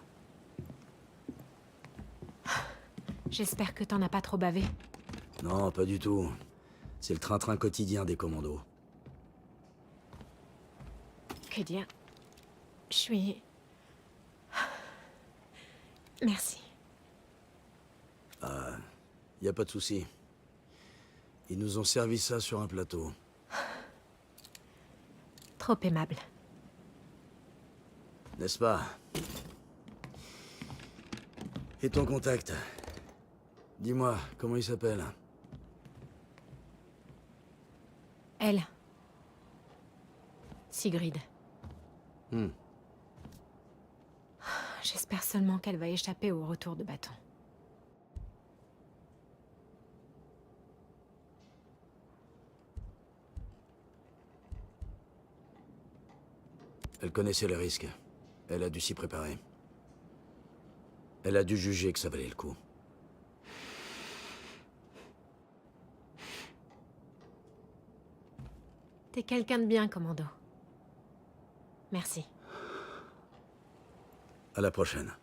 J'espère que t'en as pas trop bavé. Non, pas du tout. C'est le train-train quotidien des commandos. Que dire? Je suis... Merci. Y a pas de souci. Ils nous ont servi ça sur un plateau. Trop aimable. N'est-ce pas? Et ton contact? Dis-moi, comment il s'appelle? Elle. Sigrid. J'espère seulement qu'elle va échapper au retour de bâton. Elle connaissait les risques. Elle a dû s'y préparer. Elle a dû juger que ça valait le coup. T'es quelqu'un de bien, commando. Merci. À la prochaine.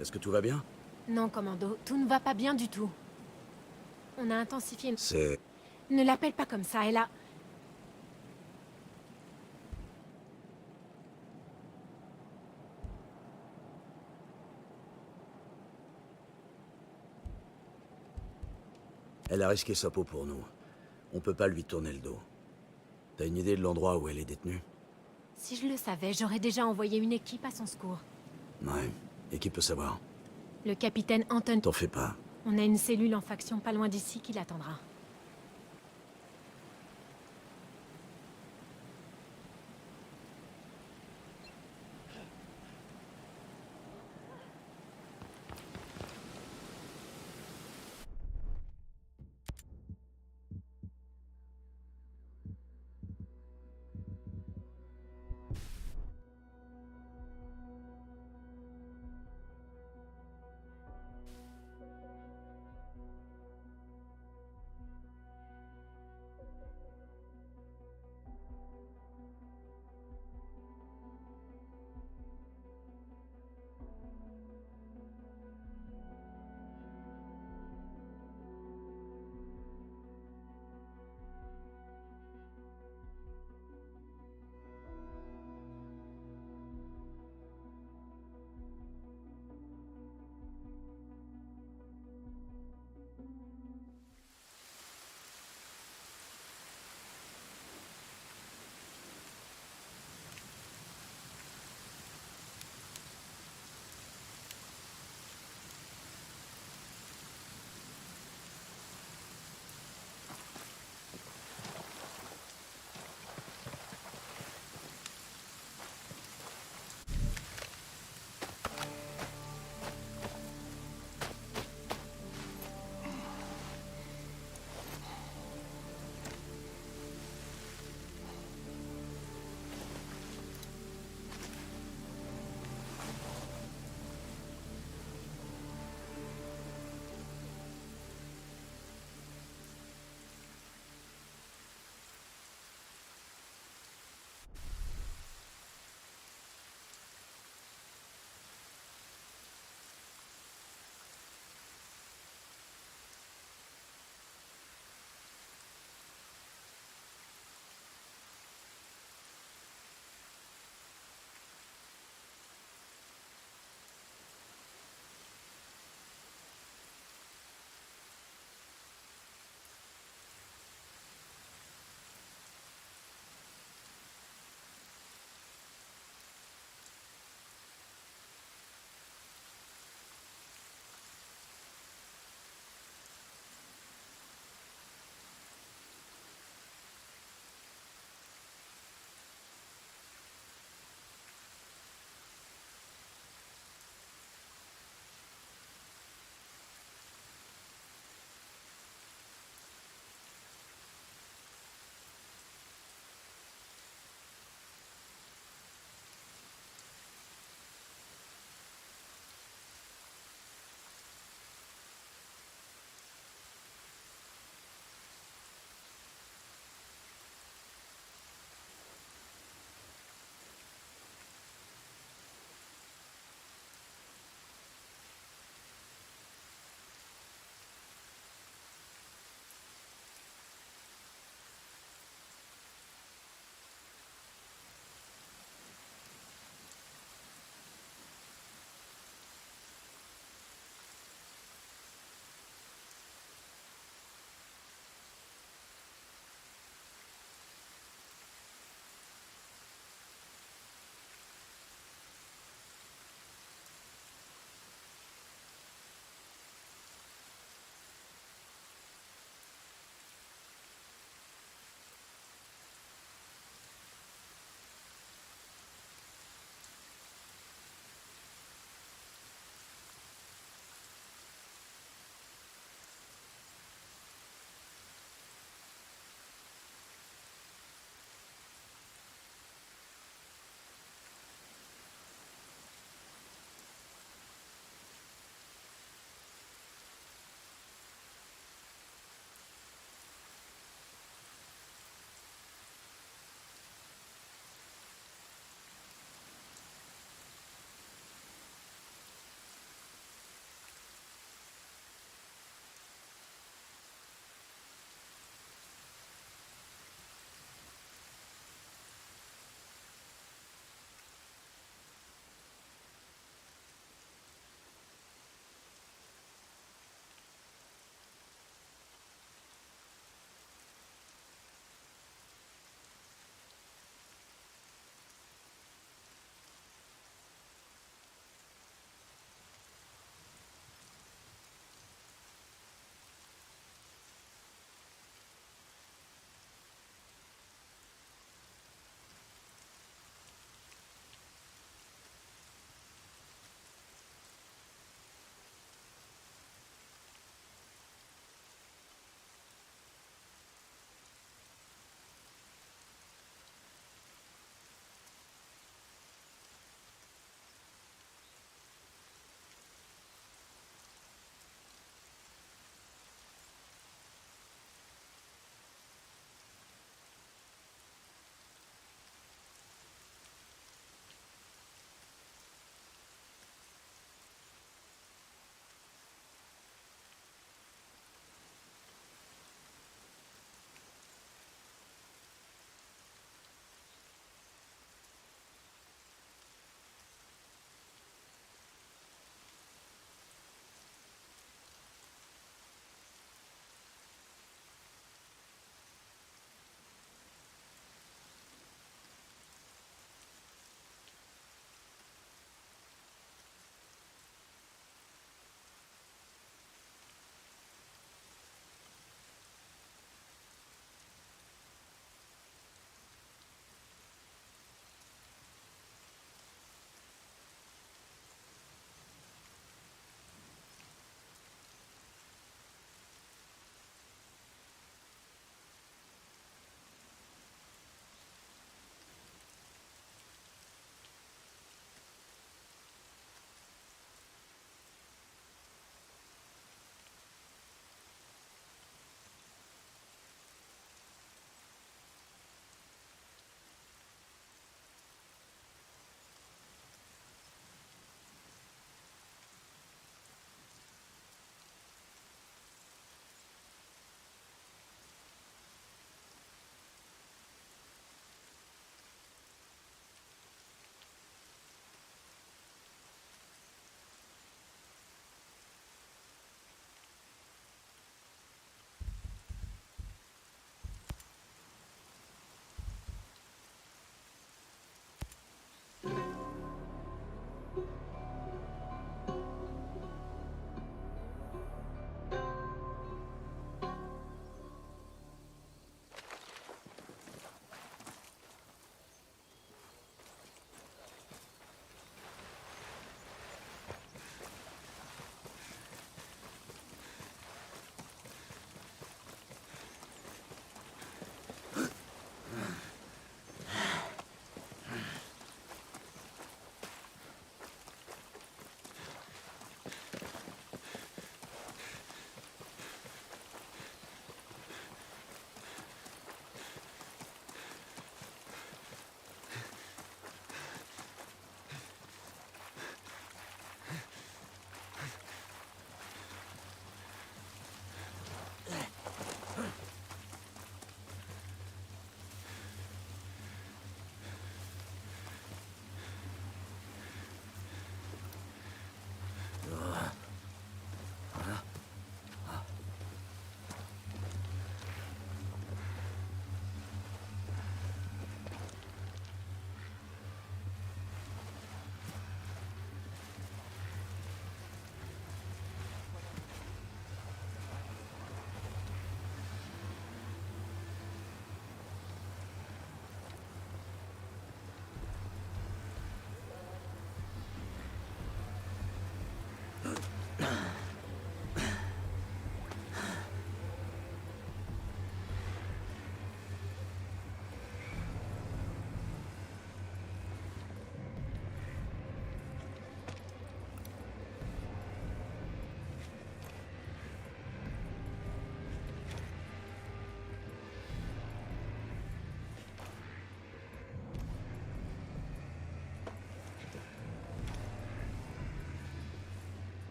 Est-ce que tout va bien? Non, commando, tout ne va pas bien du tout. On a intensifié... C'est... Ne l'appelle pas comme ça, elle a... Elle a risqué sa peau pour nous. On peut pas lui tourner le dos. T'as une idée de l'endroit où elle est détenue? Si je le savais, j'aurais déjà envoyé une équipe à son secours. Ouais. Et qui peut savoir? Le capitaine Anton... T'en fais pas. On a une cellule en faction pas loin d'ici qui l'attendra.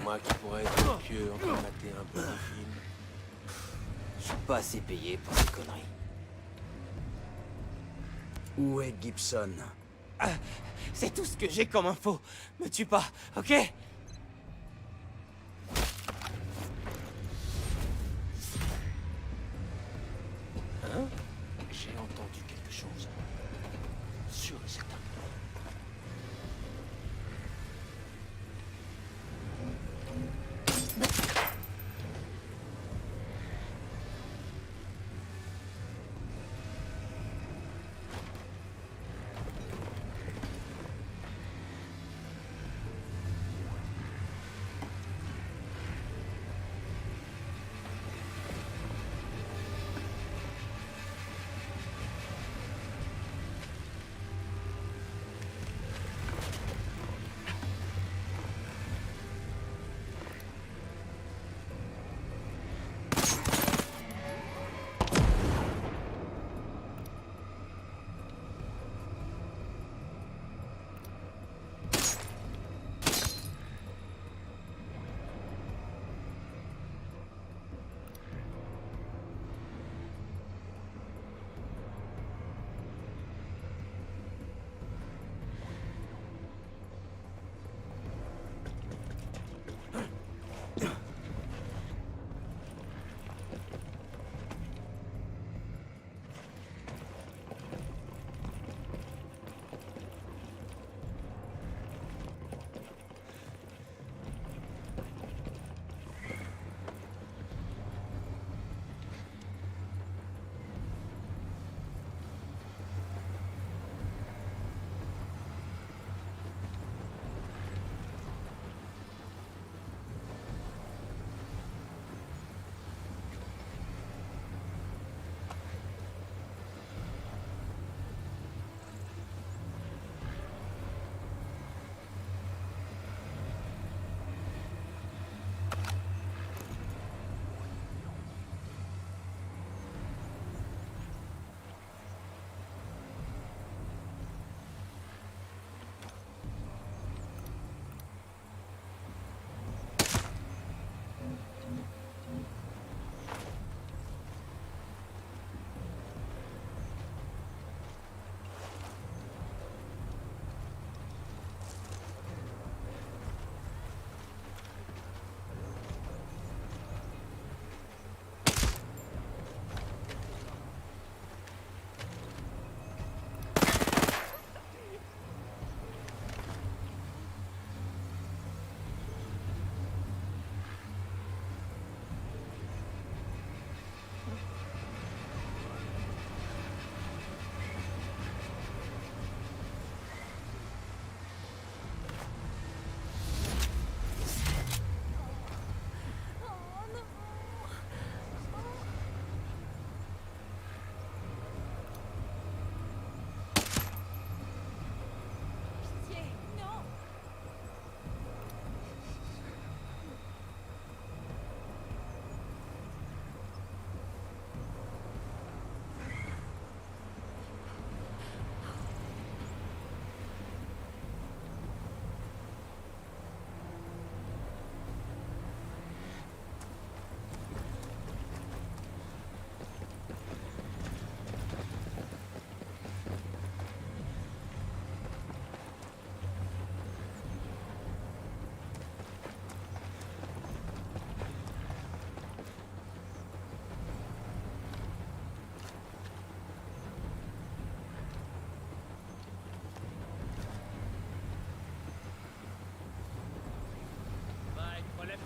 Moi qui pourrais être pieux en train de mater un peu de film. Je suis pas assez payé pour ces conneries. Où est Gibson? C'est tout ce que j'ai comme info. Me tue pas, ok? J'ai entendu quelque chose. Sûr et certain.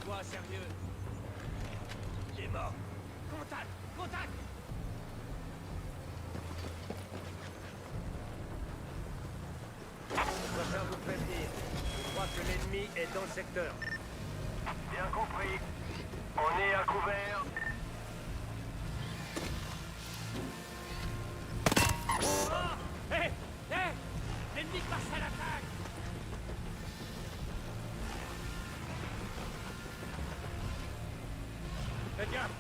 quoi, sérieux? Il est mort. Contact! Contact! Je préfère vous prévenir. Je crois que l'ennemi est dans le secteur. Bien compris. On est à couvert. Oh! Hé! Hé! L'ennemi passe à l'attaque! Faites gaffe!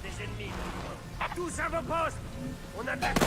Il y a des ennemis. Tous à vos postes! On attaque!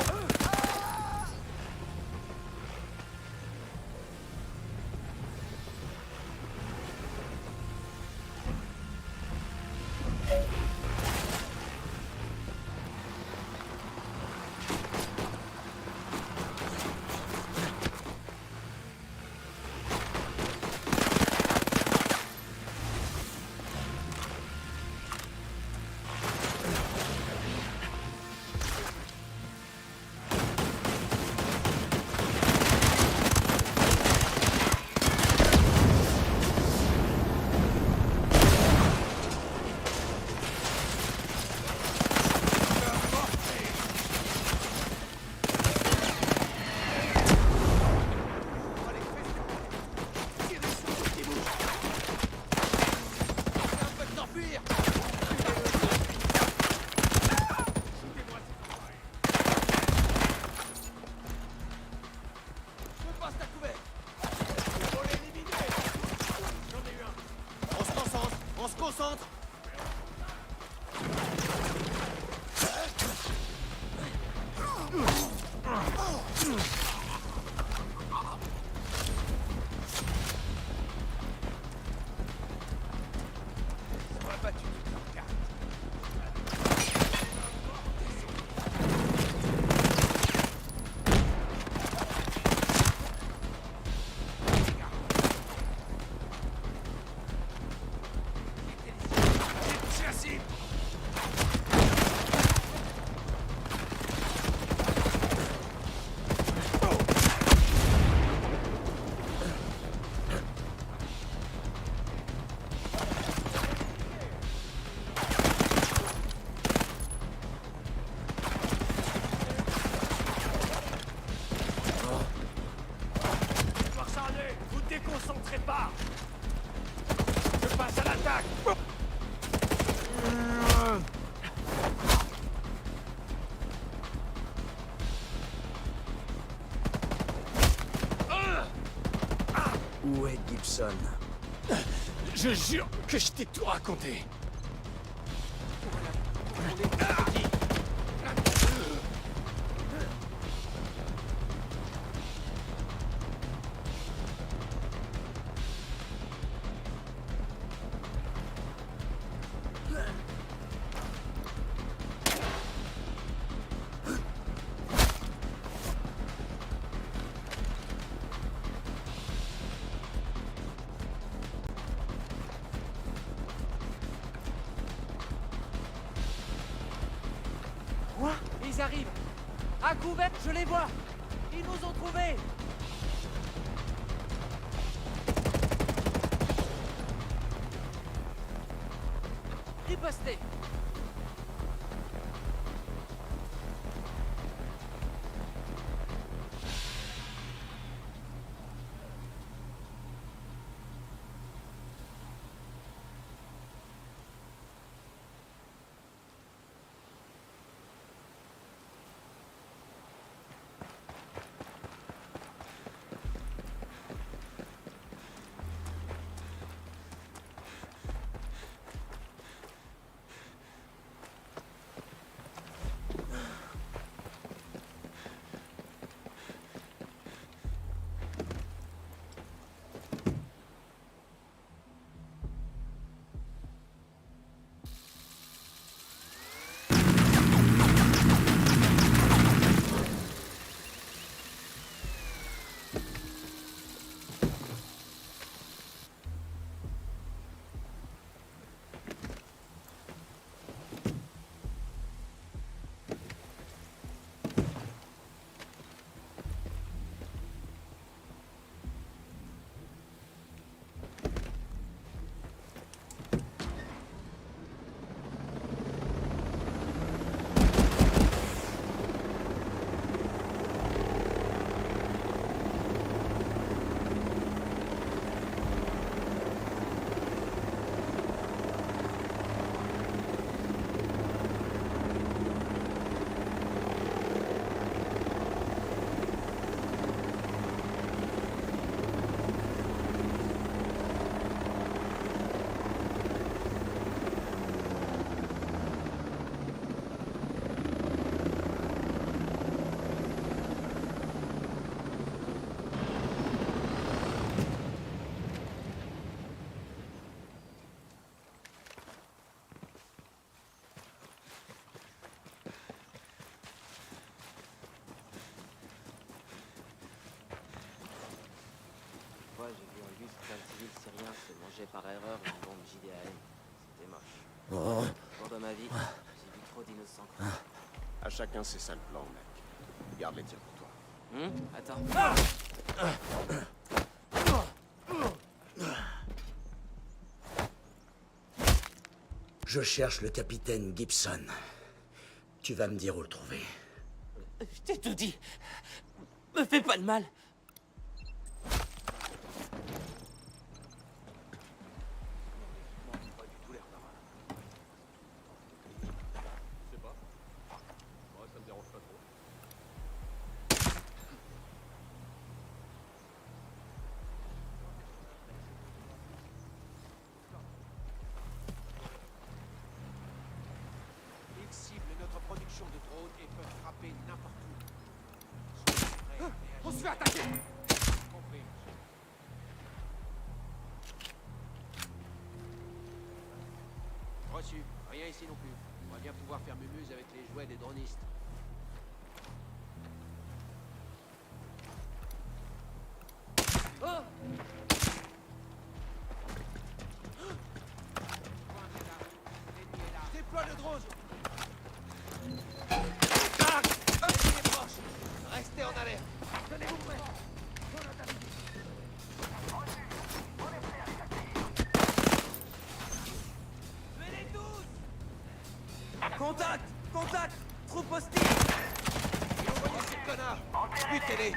Déconcentrez pas! Je passe à l'attaque! Où est Gibson? Je jure que je t'ai tout raconté. Quoi? Ils arrivent. À couvert, je les vois. Ils nous ont trouvés. Ripostez. J'ai vu qu'un civil syrien se mangeait par erreur une bombe JDAM. C'était moche. Oh. Au cours de ma vie, j'ai vu trop d'innocents crever. À chacun ses sales plans, mec. Garde les tiens pour toi. Attends. Je cherche le capitaine Gibson. Tu vas me dire où le trouver. Je t'ai tout dit. Me fais pas de mal. Ils ciblent notre production de drones et peuvent frapper n'importe où. Soyez prêts à réagir. On se fait attaquer! Compris. Reçu. Rien ici non plus. On va bien pouvoir faire mumuse avec les jouets des dronistes. Déploie le drone. L'ennemi est proche. Restez en alerte. Tenez-vous prêts. Tuez-les tous! Contact! Contact! Troupe hostile! Et envoyez ces connards. Butez-les.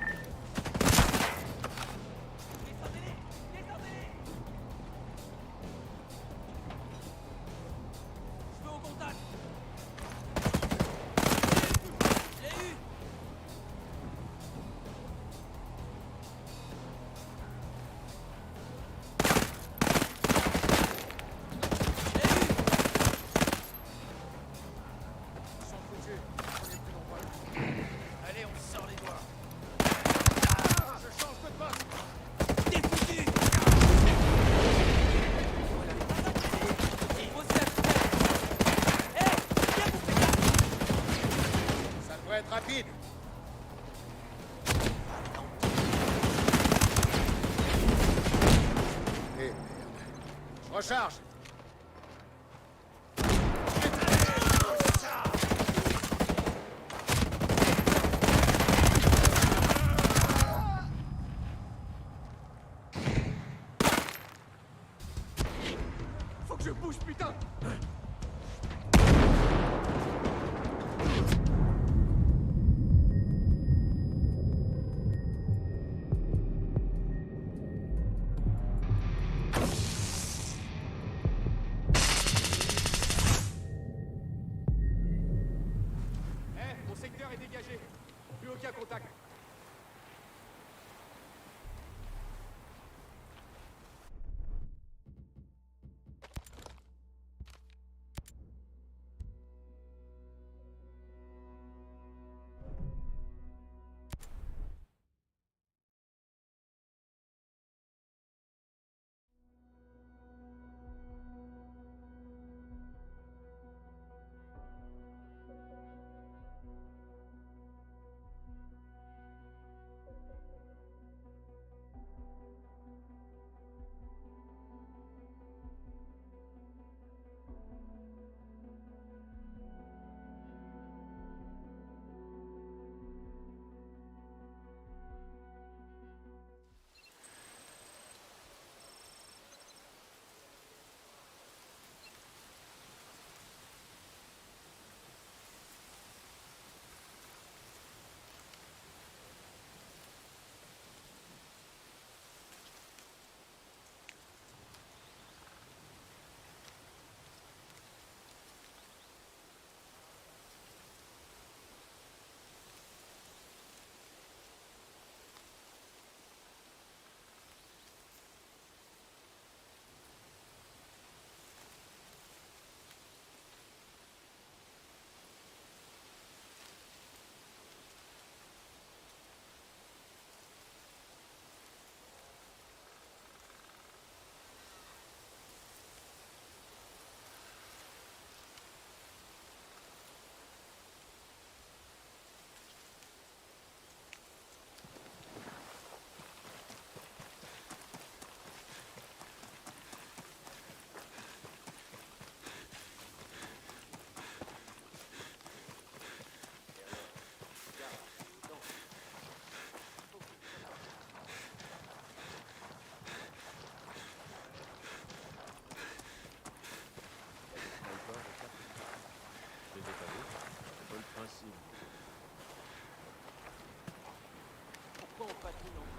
Descendez-les! Descendez-les! Je vais au contact! Je l'ai eu! Ils sont foutus. On est plus nombreux. Allez, on sort les doigts. Je change de poste. T'es foutu! Il faut se faire taire. Hé! Viens vous faire là! Ça devrait être rapide. Eh merde. Je recharge. Faut que je bouge, putain! Mon secteur est dégagé. Plus aucun contact.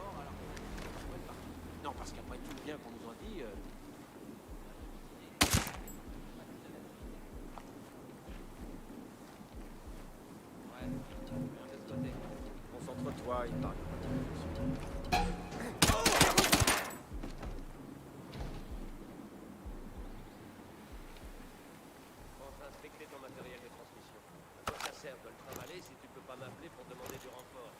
mort alors qu'on est parti. Non, parce qu'après tout le bien qu'on nous en dit... Ouais, de ce côté. Concentre-toi, il parle. Pense à inspecter ton matériel de transmission. À quoi ça sert de le travailler si tu peux pas m'appeler pour demander du renfort?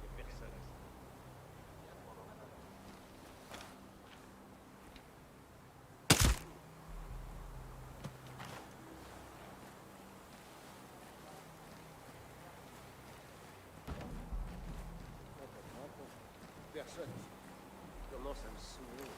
Il y a personne. Personne. Comment ça me saoule?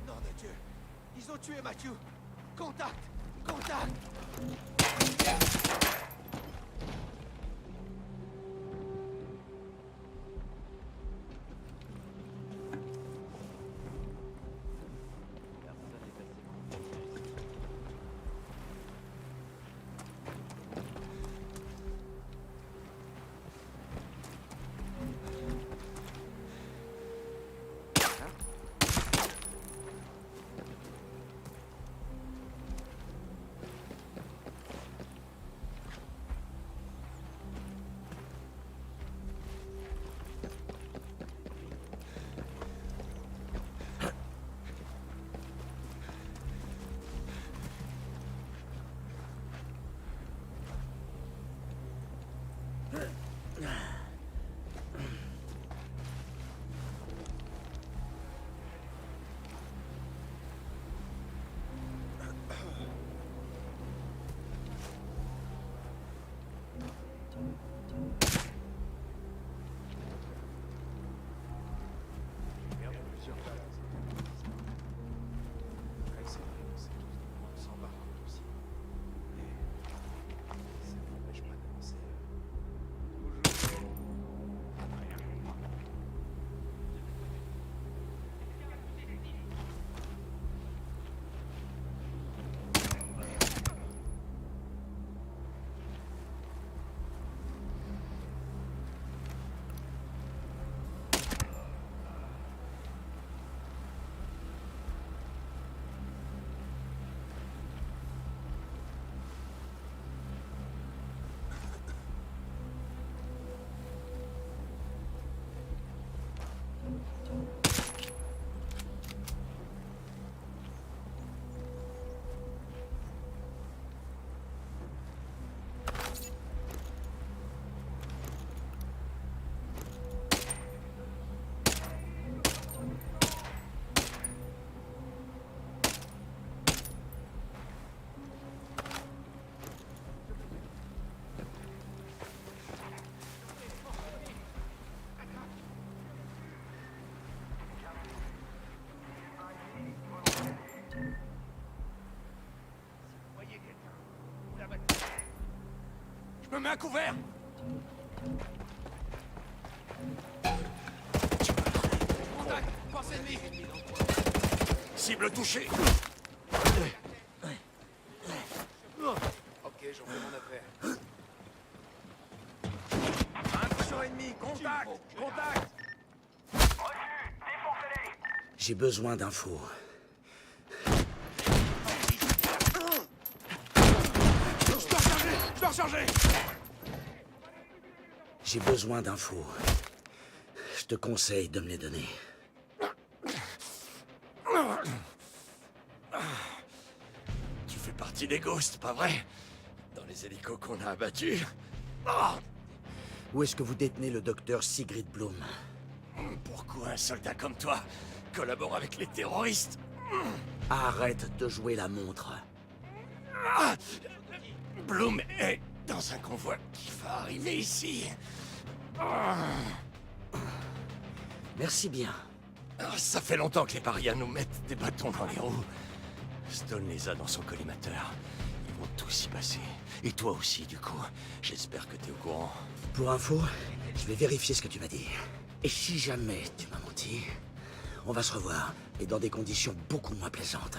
Nom de Dieu. Ils ont tué Matthew. Contact. Contact. Je me mets à couvert. Contact. Force ennemie. Cible touchée. Ok, j'en fais mon affaire. Impulsion ennemie. Contact. Contact. J'ai besoin d'infos. Je dois recharger. J'ai besoin d'infos. Je te conseille de me les donner. Tu fais partie des Ghosts, pas vrai? Dans les hélicos qu'on a abattus. Où est-ce que vous détenez le docteur Sigrid Bloom? Pourquoi un soldat comme toi collabore avec les terroristes? Arrête de jouer la montre. Bloom est dans un convoi qui va arriver ici. Merci bien. Ah, ça fait longtemps que les parias nous mettent des bâtons dans les roues. Stone les a dans son collimateur. Ils vont tous y passer. Et toi aussi, du coup. J'espère que t'es au courant. Pour info, je vais vérifier ce que tu m'as dit. Et si jamais tu m'as menti, on va se revoir, et dans des conditions beaucoup moins plaisantes.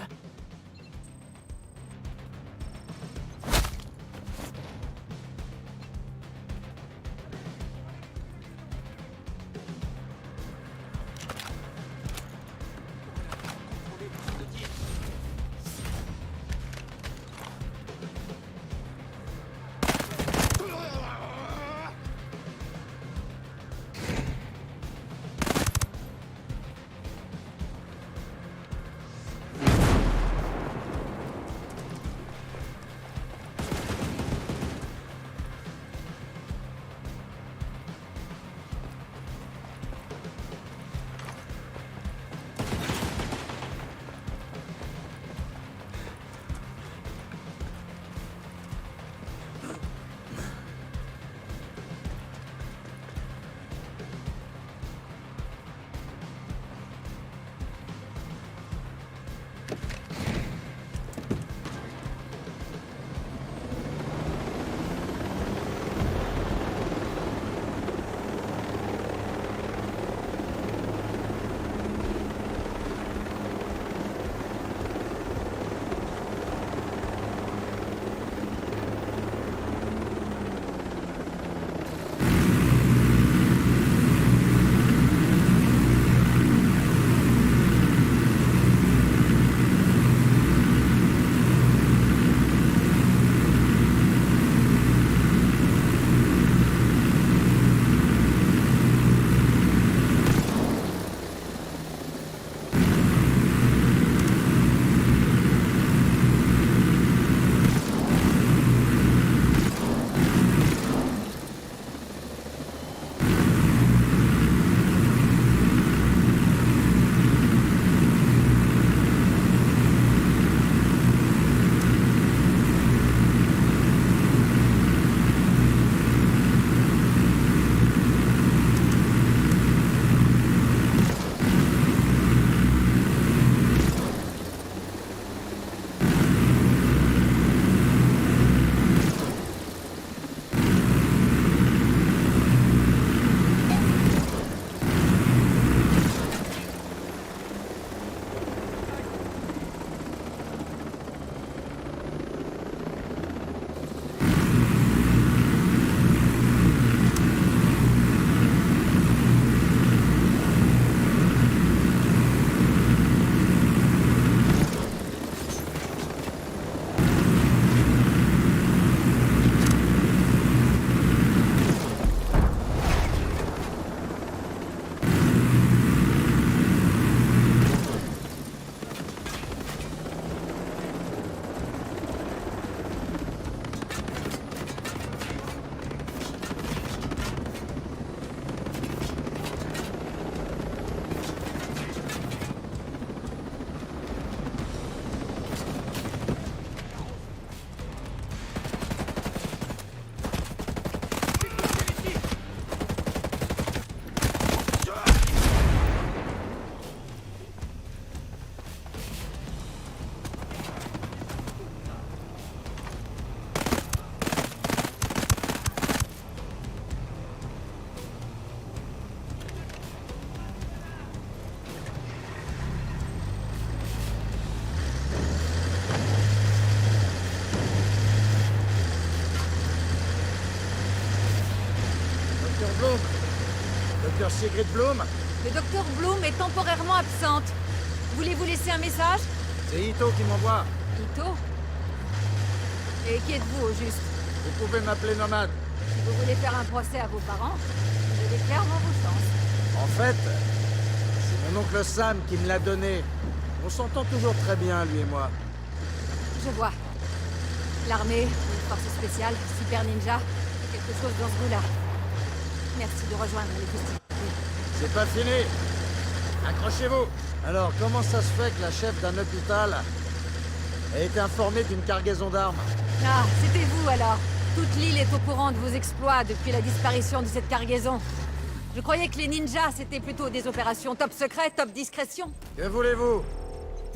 Dr. Sigrid Bloom? Le docteur Bloom est temporairement absente. Voulez-vous laisser un message? C'est Ito qui m'envoie. Ito? Et qui êtes-vous au juste? Vous pouvez m'appeler Nomade. Si vous voulez faire un procès à vos parents, vous avez clairement vos chances. En fait, c'est mon oncle Sam qui me l'a donné. On s'entend toujours très bien, lui et moi. Je vois. L'armée, une force spéciale, super ninja, quelque chose dans ce goût-là. Merci de rejoindre les festivités. C'est pas fini. Accrochez-vous. Alors, comment ça se fait que la chef d'un hôpital a été informée d'une cargaison d'armes? Ah, c'était vous alors. Toute l'île est au courant de vos exploits depuis la disparition de cette cargaison. Je croyais que les ninjas, c'était plutôt des opérations top secret, top discrétion. Que voulez-vous?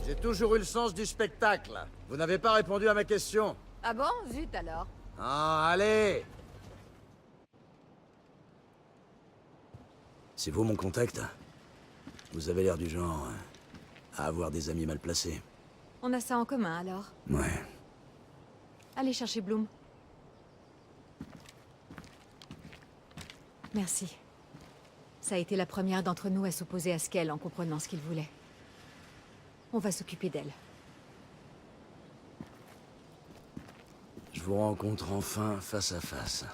J'ai toujours eu le sens du spectacle. Vous n'avez pas répondu à ma question. Ah bon? Zut alors. Ah, allez! C'est vous mon contact? Vous avez l'air du genre à avoir des amis mal placés. On a ça en commun alors. Ouais. Allez chercher Bloom. Merci. Ça a été la première d'entre nous à s'opposer à Skell en comprenant ce qu'il voulait. On va s'occuper d'elle. Je vous rencontre enfin face à face.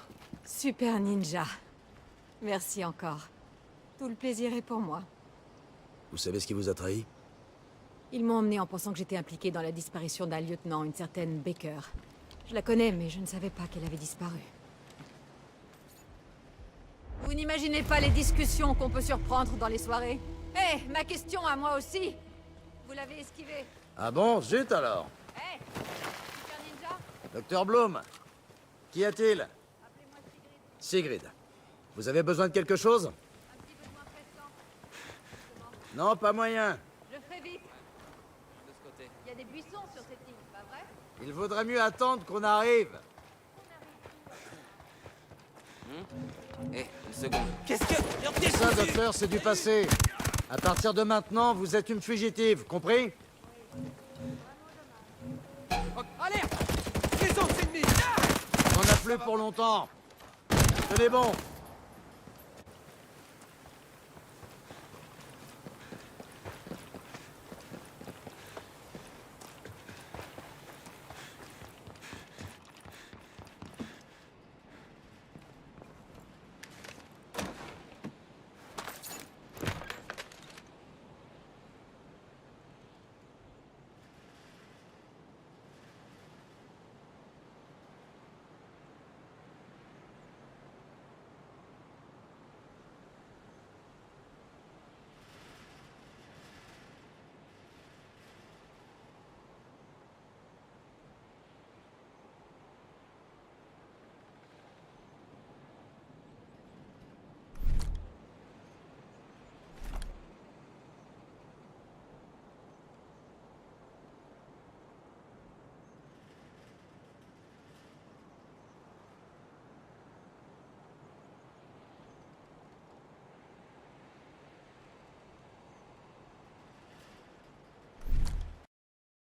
Super ninja. Merci encore. Tout le plaisir est pour moi. Vous savez ce qui vous a trahi? Ils m'ont emmené en pensant que j'étais impliquée dans la disparition d'un lieutenant, une certaine Baker. Je la connais, mais je ne savais pas qu'elle avait disparu. Vous n'imaginez pas les discussions qu'on peut surprendre dans les soirées? Hé, ma question à moi aussi! Vous l'avez esquivée. Ah bon? Zut alors! Hé! Super ninja? Docteur Bloom, qu'y a-t-il? Appelez-moi Sigrid. Sigrid, vous avez besoin de quelque chose? Un petit besoin pressant. Non, pas moyen. Je ferai vite. De ce côté. Il y a des buissons sur cette ligne, pas vrai? Il vaudrait mieux attendre qu'on arrive. Hé, une seconde. Qu'est-ce que... Ça, docteur, c'est du passé. À partir de maintenant, vous êtes une fugitive, compris? Alerte! Présence ennemie! On n'en a plus pour longtemps. Tenez bon.